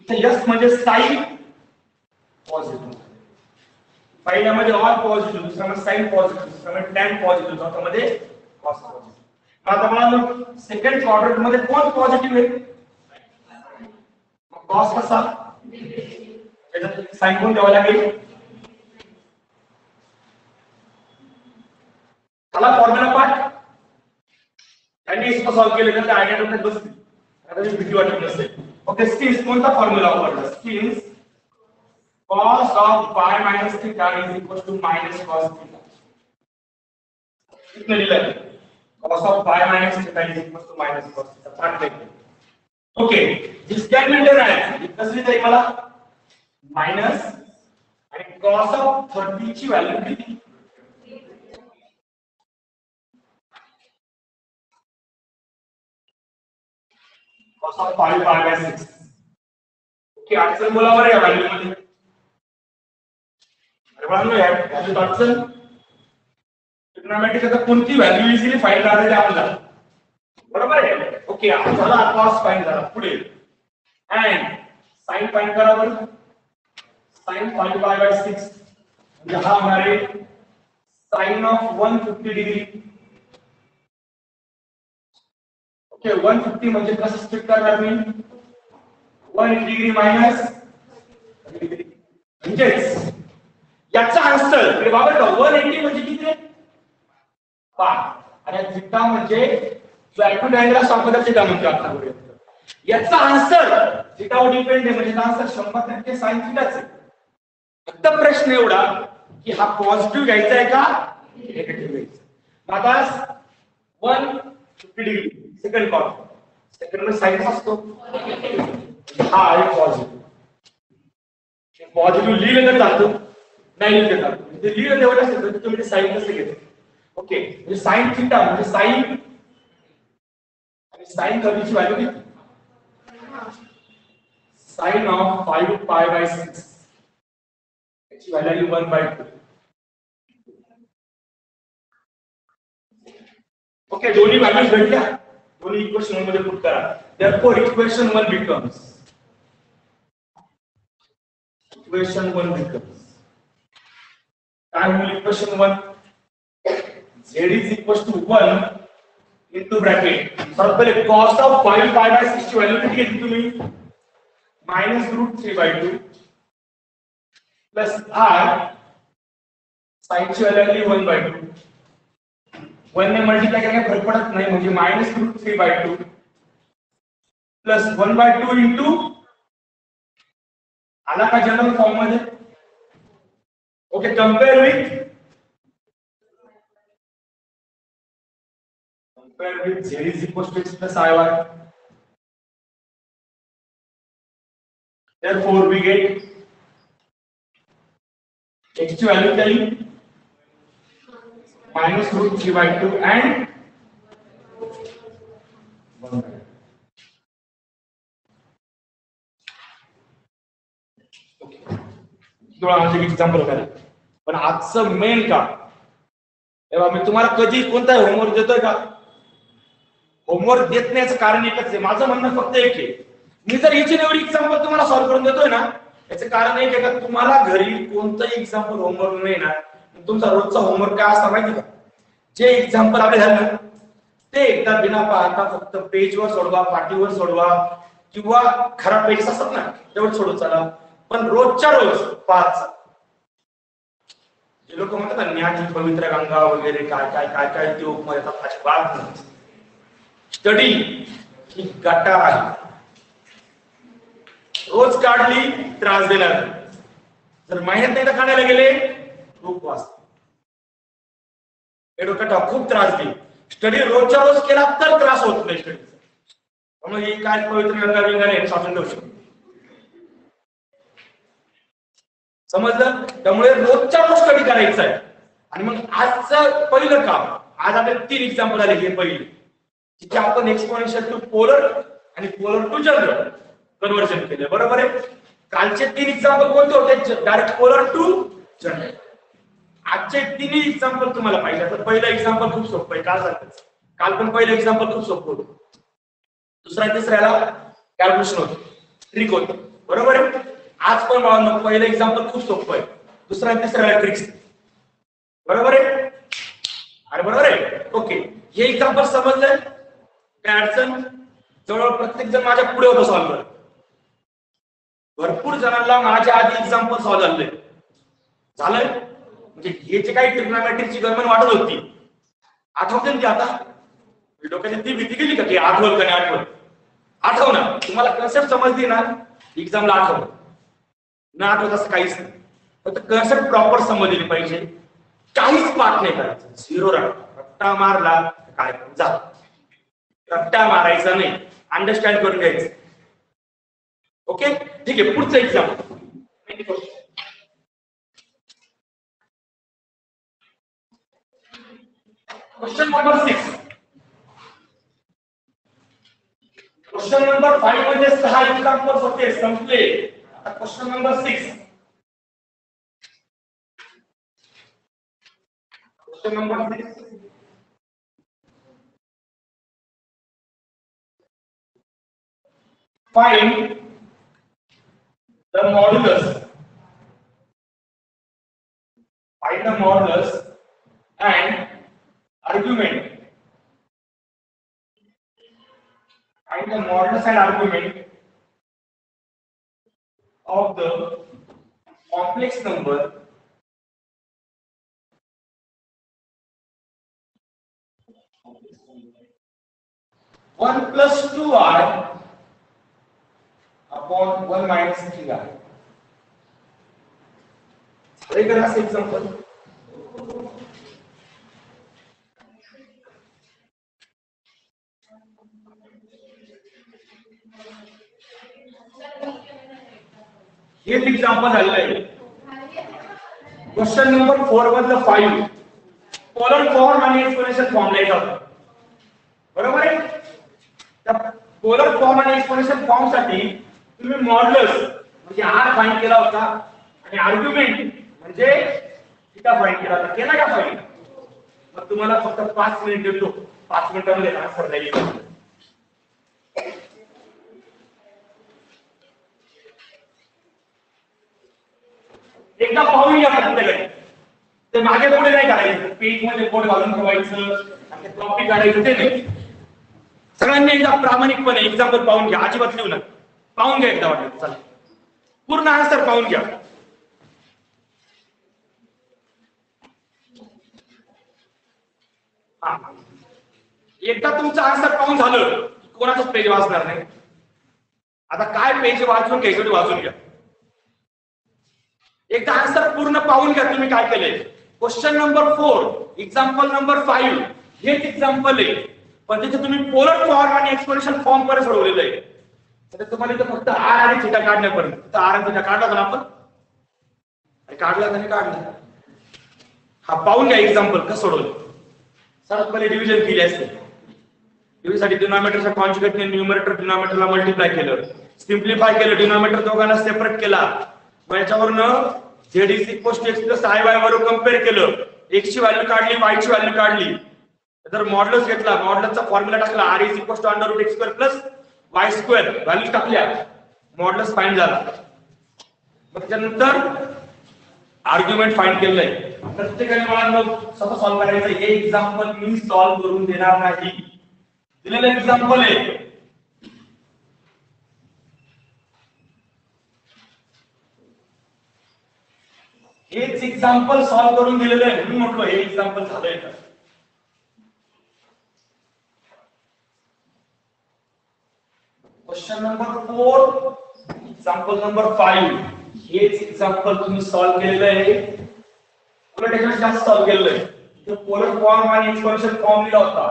इथे एस म्हणजे साइन पॉझिटिव्ह, पहिल्यामध्ये ऑल पॉझिटिव्ह, दुसऱ्यामध्ये साइन पॉझिटिव्ह, दुसऱ्यामध्ये टॅन पॉझिटिव्ह, चौथ्यामध्ये कॉस पॉझिटिव्ह. आता मला सेकंड क्वाड्रंट मध्ये कोण पॉझिटिव्ह आहे? कॉस कसा? साइन कोण द्यावा लागेल? चला फॉर्म्युला पाठ आणि इसको सॉल्व केले तर आयडिया डोक्यात बसते. आता मी भीती वाटत नसेल. ओके, स्किन्स कोणता फॉर्म्युला वापरला? Skins cos of pi minus theta is equal to minus cos theta. कितने लिहिलं? cos of pi minus theta is equal to minus cos theta. पाठ लेंगे. ओके, जिसके एलिमेंटर आहे कसली तरी मला मायनस आणि cos of 30 ची व्हॅल्यू किती? cos of 5 pi by 6. Okay, अडचण बोला बरं या व्हॅल्यू मध्ये. अरे बाळांनो, या व्हॅल्यू अडचण ट्रिग्नोमेट्रिक आता कोणती व्हॅल्यू इझिली फाइंड करायची आपल्याला, बरोबर आहे. ओके, आता झाला cos फाइंड झाला. पुढे एंड साइन फाइंड करा बरं. साइन 5 पाई बाय 6 म्हणजे हा होणार आहे साइन ऑफ 150 डिग्री. ओके 150 म्हणजे कसं स्प्लिट करणार मी 180 डिग्री मायनस म्हणजेच याचा आन्सर इकडे बाबा 180 म्हणजे किती रे 5 आणि थिटा म्हणजे जो ॲक्युडायला संबंधाचे काम म्हणतो आतापर्यंत. याचा आन्सर थिटावर डिपेंड आहे म्हणजे आन्सर 100% साइन थिटाच आहे. फक्त प्रश्न एवढा की हा पॉझिटिव्ह घ्यायचा आहे का निगेटिव्ह घ्यायचा. आता 150 degree second quad second sine असतो हा आहे पॉझिटिव्ह. पॉझिटिव्ह लिहिलं तर जातो नाही लिहिलं तर जातो ते लिहिलं तेवढं असेल तर तुम्ही ते साइन कसं घेतो. ओके म्हणजे साइन थिटा म्हणजे साइन आणि साइन कर्वीची व्हॅल्यू किती साइन ऑफ 5 पाय बाय 6 याची व्हॅल्यू 1/2. ओके दोन्ही व्हॅल्यूज भेटल्या दोन्ही इक्वेशन मध्ये पुट करा. therefore equation 1 becomes काय होईल equation 1 z is equal to 1 into bracket परत पहिले cos of 5 pi by 6 ची व्हॅल्यू किती घेतली तुम्ही -√3/2 प्लस r sin ची व्हॅल्यू 1/2 1 ने मल्टीप्लाय केल्याने फरक पडत नाही म्हणजे -√3/2 प्लस 1/2 इंटू आला का जनरल फॉर्म मध्ये. Okay compare with z is equal to x plus iy. therefore we get x ची व्हॅल्यू केली -√3/2 and 1/2. दोन एक्झाम्पल करा पण आजचं मेन काम तेव्हा मी तुम्हाला कधी कोणता होमवर्क देतोय का होमवर्क देत नाहीचं कारण एकच आहे. माझं म्हणणं फक्त एक आहे मी जर याची एवढी एक्झाम्पल तुम्हाला सॉल्व्ह करून देतोय ना याचं कारण एक आहे का तुम्हाला घरी कोणतंही एक्झाम्पल होमवर्क नाही ना तुमचा रोजचा होमवर्क काय असता माहिती का जे एक्झाम्पल आपले झाले ना ते एकदा बिना पाहता फक्त पेजवर सोडवा पाटीवर सोडवा किंवा खराब पेज असतात ना तेवढं सोडून चला पण रोजच्या रोज 5 जे लोक म्हणतात ना ज्ञान पवित्र गंगा वगैरे काय काय काय काय ते उपमा येतात अशी बात नाही. स्टडी ही गटार आहे रोज काढली त्रास देणार जर महिन्यात नाही तर काढायला गेले खूप वाचत हे डोक्यात खूप त्रास देईल. स्टडी रोजच्या रोज केला तर त्रास होत नाही स्टडीचा त्यामुळे ही काय पवित्र गंगा बिंगा नाही साचून ठेवू शकतो समजलं. त्यामुळे रोजच्या रोज स्टडी करायचं आहे. आणि मग आजचं पहिलं काम आज आपले 3 एक्झाम्पल आले हे पहिले जिथे आपण एक्सपोनेन्शियल टू पोलर आणि पोलर टू जनरल कन्वर्जन केले बरोबर आहे. कालचे 3 एक्झाम्पल कोणते होते डायरेक्ट पोलर टू जनरल. आजचे 3 एक्झाम्पल तुम्हाला पाहिजे तर पहिलं एक्झाम्पल खूप सोपं आहे काल पण पहिलं एक्झाम्पल खूप सोपं होतं दुसरा तिसऱ्याला कॅल्क्युलेशन होतं ट्रिक होतं बरोबर आहे. आज पण बाळांनो पहिलं एक्झाम्पल खूप सोपं आहे दुसरा तिसऱ्याला ट्रिक्स बरोबर आहे अरे बरोबर आहे. ओके हे एक्झाम्पल समजलंय काय अडचण जवळ प्रत्येक जण माझ्या पुढे होतं सॉल्व्ह करत भरपूर जणांना माझ्या आधी एक्झाम्पल सॉल्व्ह झालंय म्हणजे हे जे काही ट्रिग्नोमेट्रीची गणना वाटत होती आठवते ना ती आता डोक्याने ती भीती गेली का की आठवल का नाही आठव ना तुम्हाला कन्सेप्ट समजली ना एक्झामला आठव ना आठवत असं काहीच नाही फक्त कन्सेप्ट प्रॉपर समजली पाहिजे काहीच पाठ नाही करायचं 0 रट्टा मारला काय जा रट्टा मारायचा नाही अंडरस्टँड करून घ्यायचं. ओके ठीक आहे पुढचं example question number 6 question number 5 मध्ये 6 एक्झाम्पल्स होते संपले. आता question number 6 question number 6 find the modulus, find the modulus and argument, find the modulus and argument of the complex number one plus 2i upon 1 minus 3i. Take an example. Here the example है. Question number 4 मधलं 5 polar form आणि exponential form लिहायचा. बरोबर आहे. त्या polar form आणि exponential form साठी तुम्ही मॉड्युलस म्हणजे r फाइंड केला होता आणि आर्ग्युमेंट म्हणजे थीटा फाइंड केला होता. केला का फाइंड? मग तुम्हाला फक्त 5 मिनिट देतो. 5 मिनिटांमध्ये आन्सर द्यायचा. एकदा पाहून घ्या प्रत्येकाने. ते मागे पुढे नाही करायचं. पेज मध्ये बोर्ड घालून ठेवायचं आणि कॉपी काढायचं ते नाही. सगळ्यांनी एकदा प्रामाणिकपणे एक्झाम्पल पाहून घ्या. अजिबात लिहू नका. पाहून घ्या एकदा वाटलं. चला पूर्ण आन्सर पाहून घ्या. एकदा तुमचं आन्सर पाहून झालं कोणाचंच पेज वाचणार नाही. आता काय पेज वाचून घ्यायचं वाचून घ्या. एकदा आन्सर पूर्ण पाहून घ्या. तुम्ही काय केलंय. क्वेश्चन नंबर 4 एक्झाम्पल नंबर 5 हेच एक्झाम्पल आहे, पण तिथे तुम्ही पोलर फॉर्म आणि एक्सपोनेन्शियल फॉर्म वर सोडवलेलं आहे. तर तुम्हाला इथं फक्त r आणि थीटा काढण्यापर्यंत. तर r आणि थीटा काढला का आपण? काढला का नाही काढला? हा पाहून घ्या एक्झाम्पल कसं सोडवलं. सर्वात पहिले डिव्हिजन केली असते. डिव्हिजन साठी डिनॉमिनेटरच्या कॉन्जुगेटने न्यूमरेटर डिनॉमिनेटरला मल्टिप्लाय केलं. सिम्प्लिफाय केलं. डिनॉमिनेटर दोघांना सेपरेट केला. मग याच्यावरनं z is equals to x plus iy बरोबर कंपेअर केलं. x ची व्हॅल्यू काढली, y ची व्हॅल्यू काढली. तर मॉड्युलस घेतला. मॉड्युलसचा फॉर्म्युला टाकला. r is equals to under root x square plus y square. Value टाकल्या. मॉड्युलस फाइंड झाला. मग त्यानंतर आर्ग्युमेंट फाइंड केलंय. प्रत्येकाने मला स्वतः सॉल्व्ह करायचं. हे एक्झाम्पल मी सॉल्व्ह करून देणार नाही. दिलेलं एक्झाम्पल आहे. हेच एक्झाम्पल सॉल्व्ह करून दिलेलं आहे. म्हणून म्हटलं हे एक्झाम्पल झालंय का. क्वेश्चन नंबर 4 एक्झाम्पल नंबर 5 हेच एक्झाम्पल तुम्ही सॉल्व्ह केलेलं आहे. उलट याच्यात जास्त सॉल्व्ह केलेलं आहे. तर पोलर फॉर्म आणि एक्सपोनेन्शियल फॉर्म दिला होता.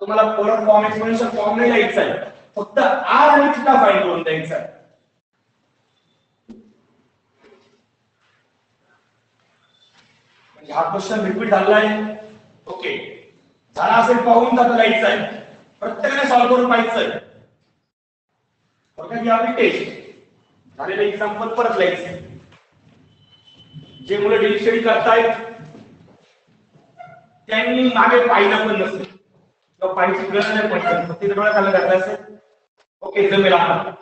तुम्हाला पोलर फॉर्म एक्सपोनेन्शियल फॉर्म नाही लिहायचा आहे. फक्त r आणि थीटा फाइंड करून द्यायचा आहे. हा क्वेश्चन रिपीट झालाय. ओके झाला असेल पाहून जाता जायचं आहे. प्रत्येकाने सॉल्व्ह करून पाहायचंय. फक्त ही आपली टेस्ट झालेलं एक्झाम्पल परत लिहायचं. जे मुलं डेली स्टडी करतायत त्यांनी मागे पाहिलं पण नसेल किंवा पाहिजे गरज नाही पडत. फक्त डोळ्यात आलं घातलं असेल. ओके जमेल. आता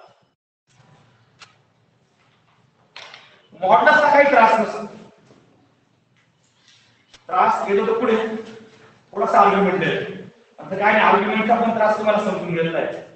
मॉड्युलसला काही त्रास नसतो. त्रास घेतो तर पुढे थोडासा आर्ग्युमेंट द्यायचा. आता काय नाही आर्ग्युमेंटचा पण त्रास तुम्हाला समजून घेतला आहे.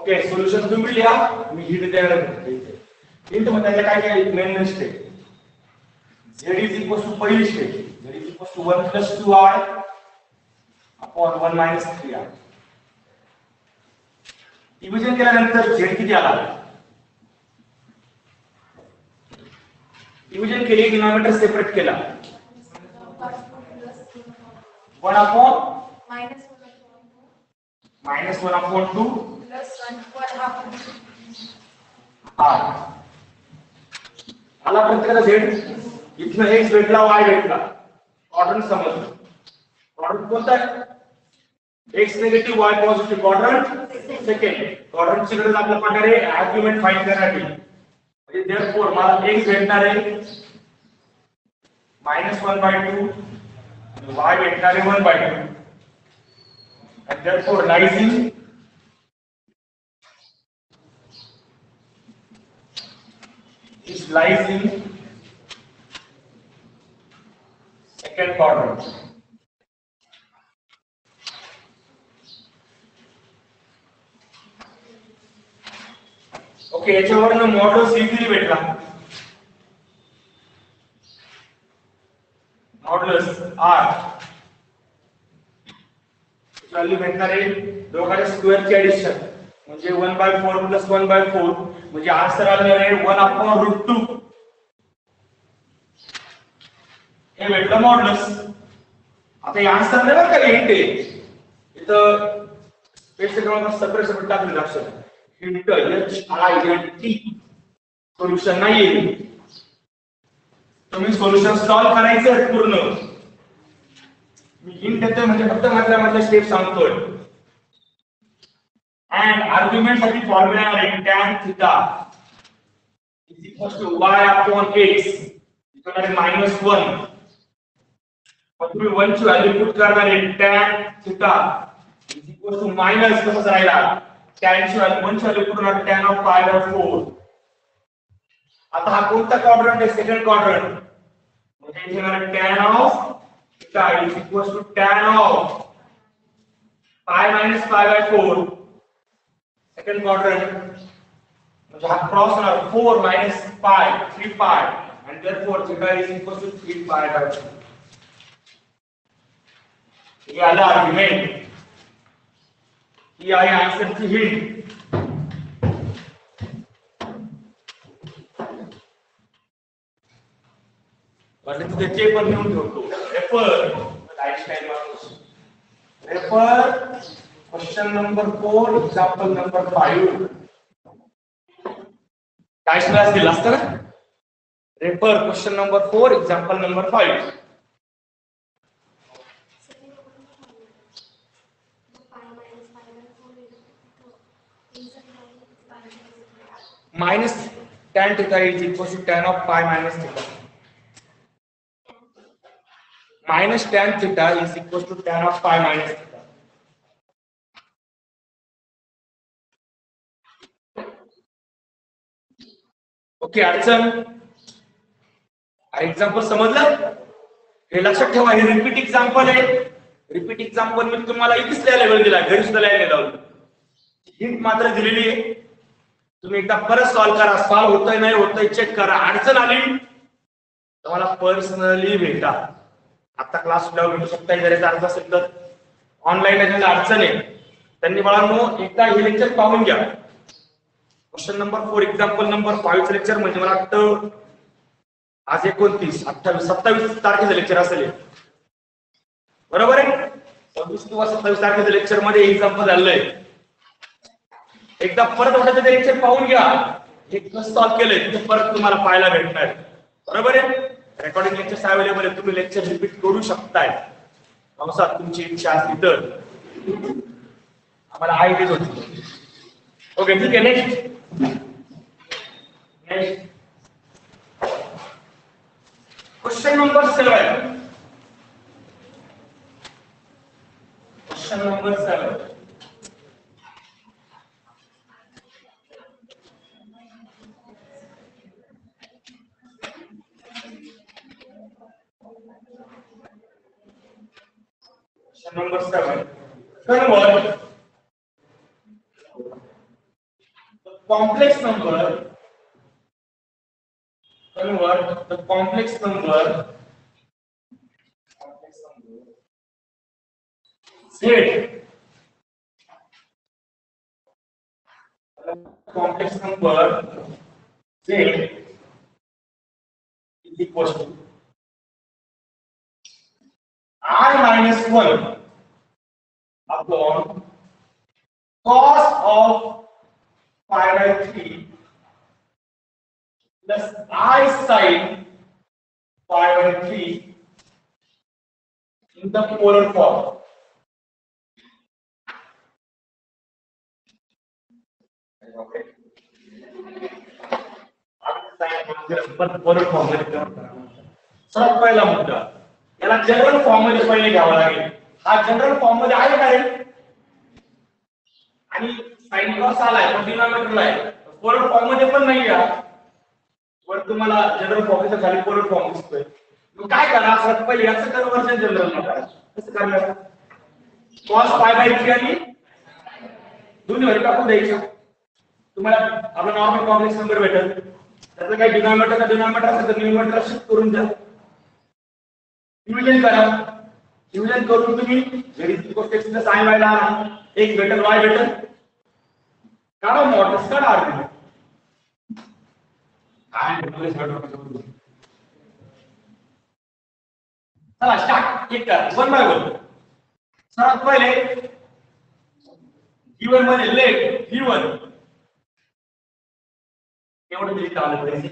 ओके सोल्युशन तुम्ही लिहा मी हिंट द्यायला घेतो. हिंट मध्ये काय काय main step z is equal to पहिली step z is equal to 1 plus 2i upon 1 minus 3i. Division केल्यानंतर z किती आला डिव्हिजन केले डिनॉमिनेटर सेपरेट केला 1 upon minus 1 upon 2 plus 1 half r आला प्रत्येकाला z इथनं x भेटला y भेटला क्वाड्रंट समजलं क्वाड्रंट कोणता आहे x negative y positive quadrant second क्वाड्रंटची गरज आपल्या प्रकारे आर्ग्युमेंट फाइंड करण्यासाठी म्हणजे देअरफॉर मला x भेटणार आहे -1/2 आणि y भेटणार आहे 1/2 and therefore lies in second quadrant. Okay याच्यावरनं मॉड्युलस इझिली भेटला मॉड्युलस r व्हॅल्यू भेटणार आहे दोघांच्या स्क्वेअरची ऍडिशन म्हणजे 1/4 + 1/4 म्हणजे आन्सर आलेला आहे 1/√2 हे भेटलं मॉड्युलस. आता हे आन्सर नाही बरं का हिंट आहे इथं पेज क्रमांक सेपरेट टाकले अक्षर हिंट HINT सोल्युशन नाहीये तुम्ही सोल्युशन सॉल्व्ह करायचं पूर्ण मी हिंट देतोय म्हणजे फक्त मधल्या स्टेप सांगतोय and argument साठी फॉर्म्युला आहे tan theta is equal to y upon x इथं आहे -1 मग तुम्ही 1 ची व्हॅल्यू पुट करणार आहे tan theta is equal to minus कसं राहिला tan ची व्हॅल्यू 1 ची व्हॅल्यू पुट करणार tan of pi/4 आता हा कोणता क्वाड्रंट आहे सेकंड क्वाड्रंट म्हणजे इथे येणार tan of theta is equal to tan of pi minus pi/4 second quadrant म्हणजे हा क्रॉस होणार 4 minus pi 3 pi and therefore theta is equal to 3 pi/4 हे आला आर्ग्युमेंट ही आहे आन्सरची हिंट म्हणजे तुझे चे पण घेऊन ठेवतो refer question number 4 example number 5 काय क्लास दिला असता ना refer question number 4 example number 5 minus tan theta is equal to tan of pi minus theta minus tan theta is equal to tan of pi minus theta okay अडचण example समजलं हे लक्षात ठेवा हे रिपीट एक्झाम्पल आहे repeat example मी तुम्हाला इथेच लिहायला वेळ दिला घरी सुद्धा लिहायला लावलं हिंट मात्र दिलेली आहे तुम्ही एकदा परत सॉल्व्ह करा सॉल्व्ह होतंय नाही होतंय चेक करा अडचण आली तर मला पर्सनली भेटा आता क्लास लावून भेटू शकता जर अर्ज असेल तर ऑनलाईन अडचण आहे त्यांनी बाळांनो एकदा हे लेक्चर पाहून घ्या question number 4 example number 5 lecture म्हणजे मला वाटतं आज 29 28 27 तारखेचं लेक्चर असेल बरोबर आहे 26 किंवा 27 तारखेच्या लेक्चर मध्ये एक्झाम्पल झालंय एकदा परत वाटतं ते लेक्चर पाहून घ्या हे कसं सॉल्व्ह केलंय ते परत तुम्हाला पाहायला भेटणार बरोबर आहे रेकॉर्डिंग लेक्चर्स अवेलेबल आहे तुम्ही लेक्चर रिपीट करू शकताय पावसात तुमची इच्छा असली तर आम्हाला आई देत होती ओके ठीक आहे next question number 7 question number 7 Number 7. Convert complex number, convert the complex number Z, complex number Z is equal to I minus 1 upon cos of pi by 3 plus I sin pi by 3 in the polar form. Okay. polar form सर्वात पहिला मुद्दा याला general form मध्ये पहिले घ्यावा लागेल. हा general form मध्ये आहे का रे? आणि sin cos आलाय पण डिनॉमिनेटरला आहे. पोलर फॉर्म मध्ये पण नाही आहे. वर तुम्हाला जनरल फॉर्म च्या खाली पोलर फॉर्म दिसतोय. मग काय करा सर्वात पहिले याचं कन्वर्जन जनरल मध्ये कसं करणार? cos pi by 3 आणि दोन्ही वर टाकून द्यायचं. तुम्हाला आपला नॉर्मल कॉम्प्लेक्स नंबर भेटेल. त्याचं काही डिनॉमिनेटर असेल तर न्यूमरेटर शिफ्ट करून द्या. डिव्हिजन करा. डिव्हिजन करून तुम्ही जरी कोष्टकचे sin y ला एक भेटेल y भेटेल. काढा मॉड्युलस काढा आर्ग्युमेंट. काय मॉड्युलस काढू? चला स्टार्ट. एक करा 1 बाय 1. सर्वात पहिले गिवन मध्ये लेट गिवन एवढं तरी आलं पाहिजे.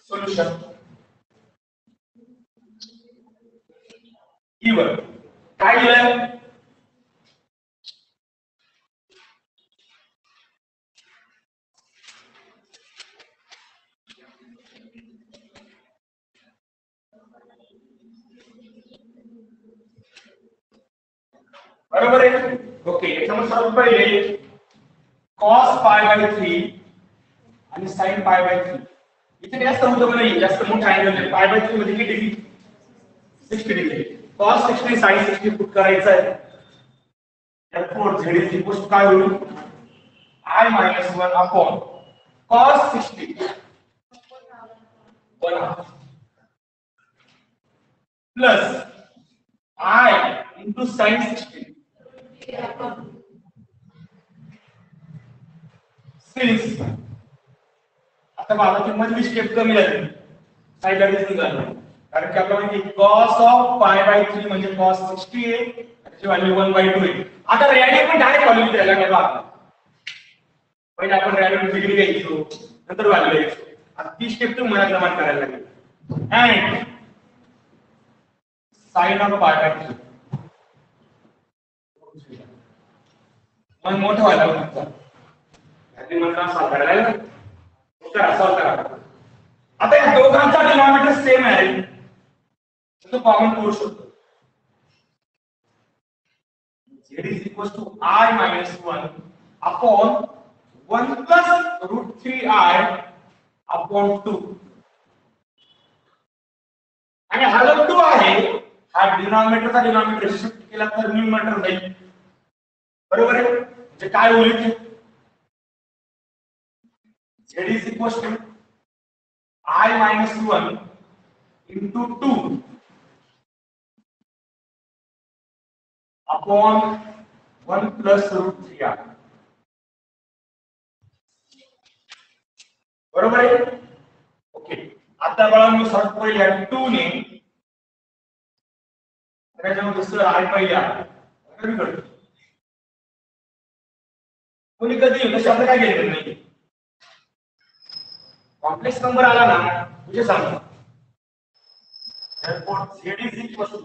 सोल्युशन गिवन काय दिलं? बरोबर आहे. ओके याच्यामध्ये सर्वात पहिले cos pi by 3 आणि sin pi by 3 इथे जास्त होतं नाही. जास्त मोठा अँगल आहे. pi by 3 मध्ये किती degree? 60 degree. cos 60 sin 60 put करायचं आहे. therefore z is equal to काय होईल? I minus 1 upon cos 60 1 plus I into sin 60 since आता बाबाची मधली स्टेप कमी झाली. साईडला दिसून झालं कारण की आपल्याला माहिती cos of pi by 3 म्हणजे cos 60 आहे. त्याची व्हॅल्यू 1 by 2 आहे. आता रेडियन पण डायरेक्ट व्हॅल्यू द्यायला लागला. पहिले आपण रेडियन डिग्री घ्यायचो नंतर व्हॅल्यू द्यायचो. आता ती स्टेप तुम्हाला जमा करायला लागेल. And sin of pi by 3 मन मोठं व्हायला लागतं. याची मंत्र सॉल्व करायला लागेल. उत्तर सॉल्व करा. आता या दोघांचा डिनॉमिनेटर सेम आहे. तो कॉमन करू शकतो. z is equal to I minus 1 upon 1 plus root 3I upon 2. आणि हा जो 2 आहे हा डिनॉमिनेटरचा डिनॉमिनेटर शिफ्ट केला तर न्यूमरेटर जाईल. बरोबर आहे. म्हणजे काय होईल? z is equal to I minus 1 into 2 upon 1 plus root 3r. बरोबर आहे. ओके आता बाळांनो सर्वात पहिले 2 ने त्याच्यामध्ये दुसरं आय पाहिजे कमी करतो. कोणी कधी शब्द काय घेतलं नाही. कॉम्प्लेक्स नंबर आला ना तुझे सांग. therefore z is equal to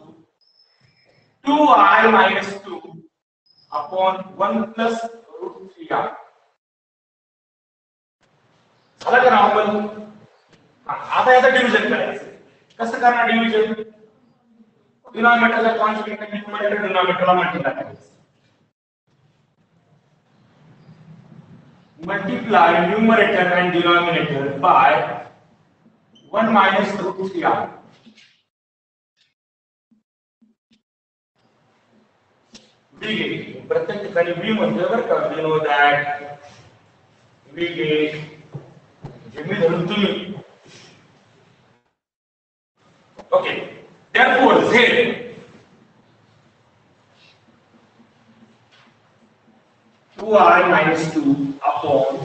2i minus 2 upon 1 plus root 3r. झालं का आपण? आता याचं डिव्हिजन करायचं. कसं करणार डिव्हिजन? डिनॉमिनेटरला कॉन्स्टंट न्यूमरेटर डिनॉमिनेटरला मल्टिप्लाय करायचं. multiply numerator and denominator by 1 minus root 3r. B get प्रत्येक ठिकाणी बी म्हणजे बरं का you know that B get जे मी धरून तुम्ही okay therefore z 2i minus 2 upon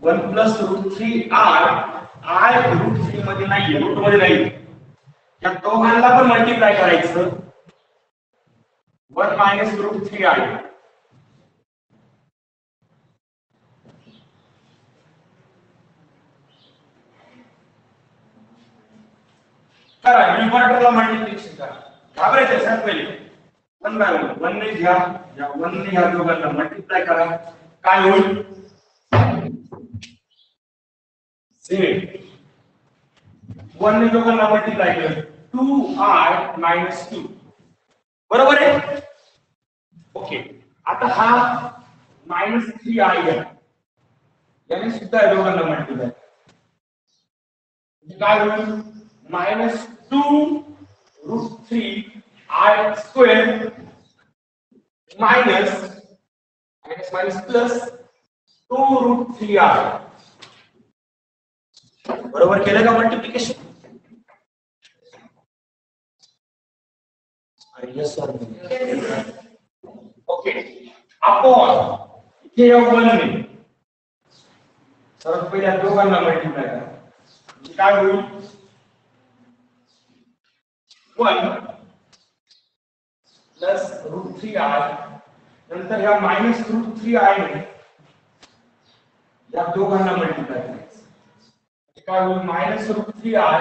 1 plus root 3r I root 3 मध्ये नाही रूट मध्ये नाही या दोघांना पण मल्टिप्लाय करायचं 1 minus root 3i करा न्यूमरेटरला मल्टिप्लिकेशन करा घाबरायचं सर पहिले 1 बाय 1 ने घ्या या 1 ने ह्या दोघांना मल्टिप्लाय करा काय होईल z 1 ने दोघांना मल्टिप्लाय केलं 2i minus 2 बरोबर आहे ओके आता हा -3i आहे याने सुद्धा या दोघांना मल्टिप्लाय काय होईल -2 root 3 I square minus plus 2 root 3i बरोबर केलं का multiplication yes sir okay upon इथे या 1 ने सर्वात पहिले या दोघांना मल्टिप्लाय करा म्हणजे काय होईल 1 plus root 3i नंतर ह्या minus root 3i ने या दोघांना मल्टिप्लाय करायचं काय होईल minus root 3i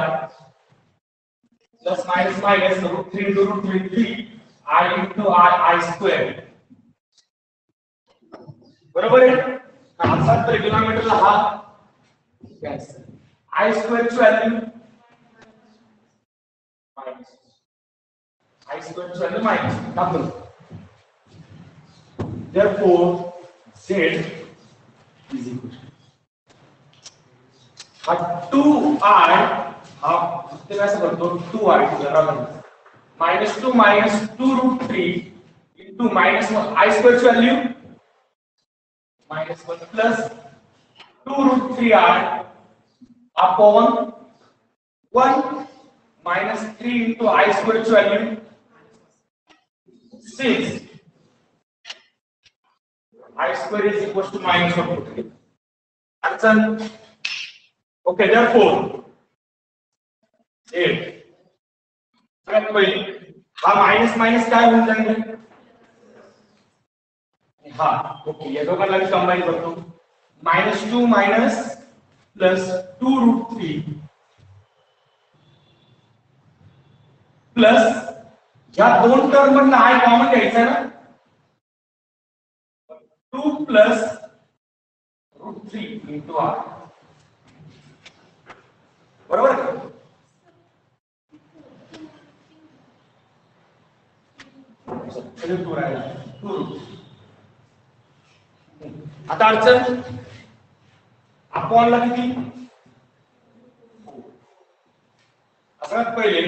plus minus root 3 into root 3 i into I square बरोबर आहे अर्थात ट्रिग्नोमेट्रीला हा यस I square ची व्हॅल्यू मायनस I square ची व्हॅल्यू मायनस दाखवलं therefore z is equal हा 2i हा ते कसं करतो 2i -2 minus 2 root 3 into -1 I square ची value -1 plus 2 root 3i upon 1 minus 3 into I square ची value 6 I square is equal to -1 अडचण ओके therefore 8 सगळ्यात पहिले हा मायनस मायनस काय होऊन जाईल हा ओके या दोघांना मी कंबाईन करतो -2 minus plus 2 root 3 प्लस या दोन टर्म मधनं I कॉमन घ्यायचा ना 2 plus root 3 into R बरोबर का आता अडचण अपॉनला किती सगळ्यात पहिले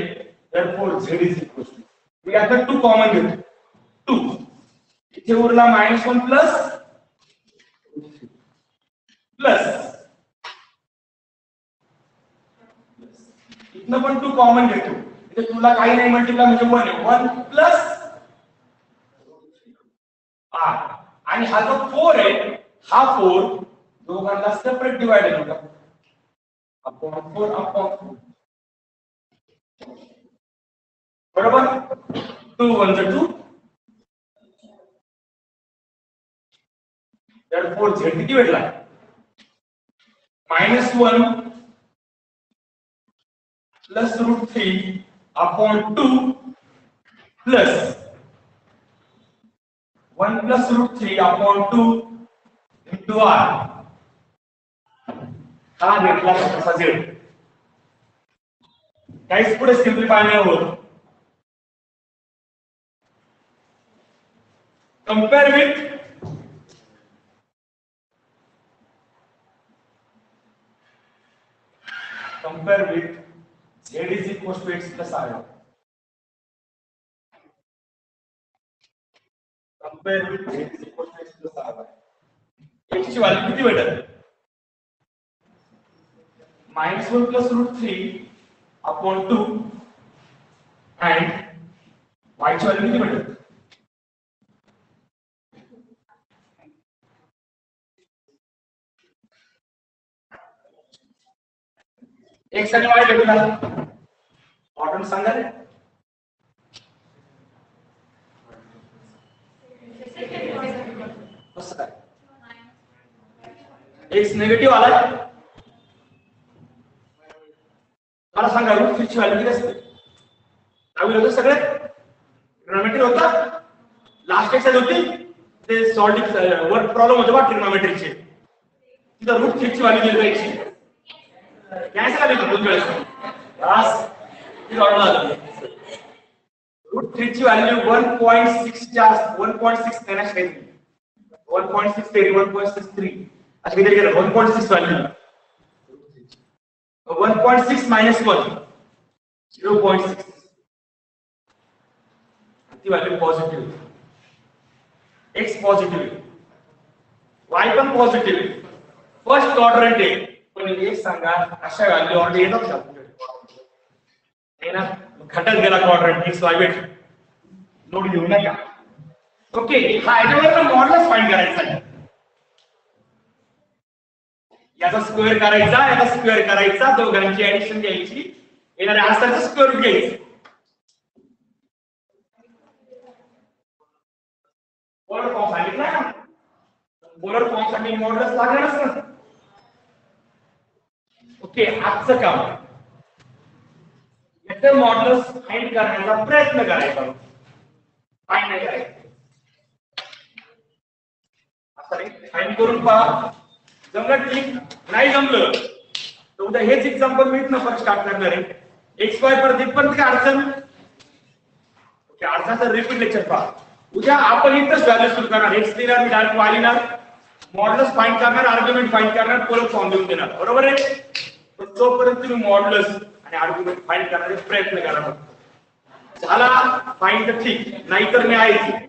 therefore z is equal to मी आता 2 कॉमन घेतो 2 इथे उरला -1 प्लस इथनं पण 2 कॉमन घेतो इथे तुला काही नाही मल्टिप्लाय म्हणजे 1 आहे 1 प्लस r आणि हा जो 4 आहे हा 4 दोघांना सेपरेट डिवाइडेड होता अपॉन 4 अपॉन 4 बरोबर 2 1 2 therefore z किती भेटला -1 plus root 3 upon 2 plus 1 plus root 3 upon 2 into r हा भेटला तसा z काहीच पुढे सिम्प्लिफाय नाही होत compare with z is equal to x plus r compare with x equal to x plus 6 x ची व्हॅल्यू किती भेटेल -1 प्लस √3 अपॉन 2 and y ची व्हॅल्यू किती भेटेल x आणि y भेटला ऑर्डर सांगा रे कसं काय x निगेटिव्ह आला मला सांगा √3 ची व्हॅल्यू किती असते आम्ही होतो सगळे ट्रिग्नोमेट्री होता लास्ट एक्सरसाइज होती ते सॉल्व्हिंग वर्क प्रॉब्लेम होते बा ट्रिग्नोमेट्रीचे तिथं √3 ची व्हॅल्यू दिली जायची काय सांगा दोन वेळेस बस ती ऑर्डर झाली √3 ची व्हॅल्यू 1.6 देण्यास काही 1.63 1.63 अशी किती केलं 1.6 व्हॅल्यू 1.6 minus 1 0.6 ती value positive x positive y पण पॉझिटिव्ह फर्स्ट क्वाड्रंट आहे पण एक सांगा अशा व्हॅल्यू ऑर्डर येतात का हे ना घटक गेला क्वाड्रंट x y भेट नोट घेऊ नका ओके हा याच्यावर मॉड्युलस फाइंड करायचा आहे याचा स्क्वेअर करायचा दोघांची ऍडिशन घ्यायची येणाऱ्या आन्सरचा स्क्वेअर रूट घ्यायचं पोलर फॉर्म सांगितला ना पोलर फॉर्म साठी मॉड्युलस लागणारच ना ओके आजचं काम याचं मॉड्युलस फाइंड करण्याचा प्रयत्न करायचा फाइंड नाही करायचं असं फाइंड करून पहा जमलं ठीक नाही जमलं तर उद्या हेच एक्झाम्पल मी इथनं पण स्टार्ट करणार आहे एक्स वाय परत इथपर्यंत काय अडचण ओके अडचणचं रिपीट लेक्चर पहा उद्या आपण इथंच व्हॅल्यू सुरू करणार एक्स लिहिणार मी डायरेक्ट वाय लिहिणार मॉड्युलस फाइंड करणार आर्ग्युमेंट फाइंड करणार पोलर फॉर्म देऊन देणार बरोबर आहे पण तोपर्यंत तुम्ही मॉड्युलस आणि आर्ग्युमेंट फाइंड करण्याचे प्रयत्न करा झाला फाइंड तर ठीक नाहीतर मी आहे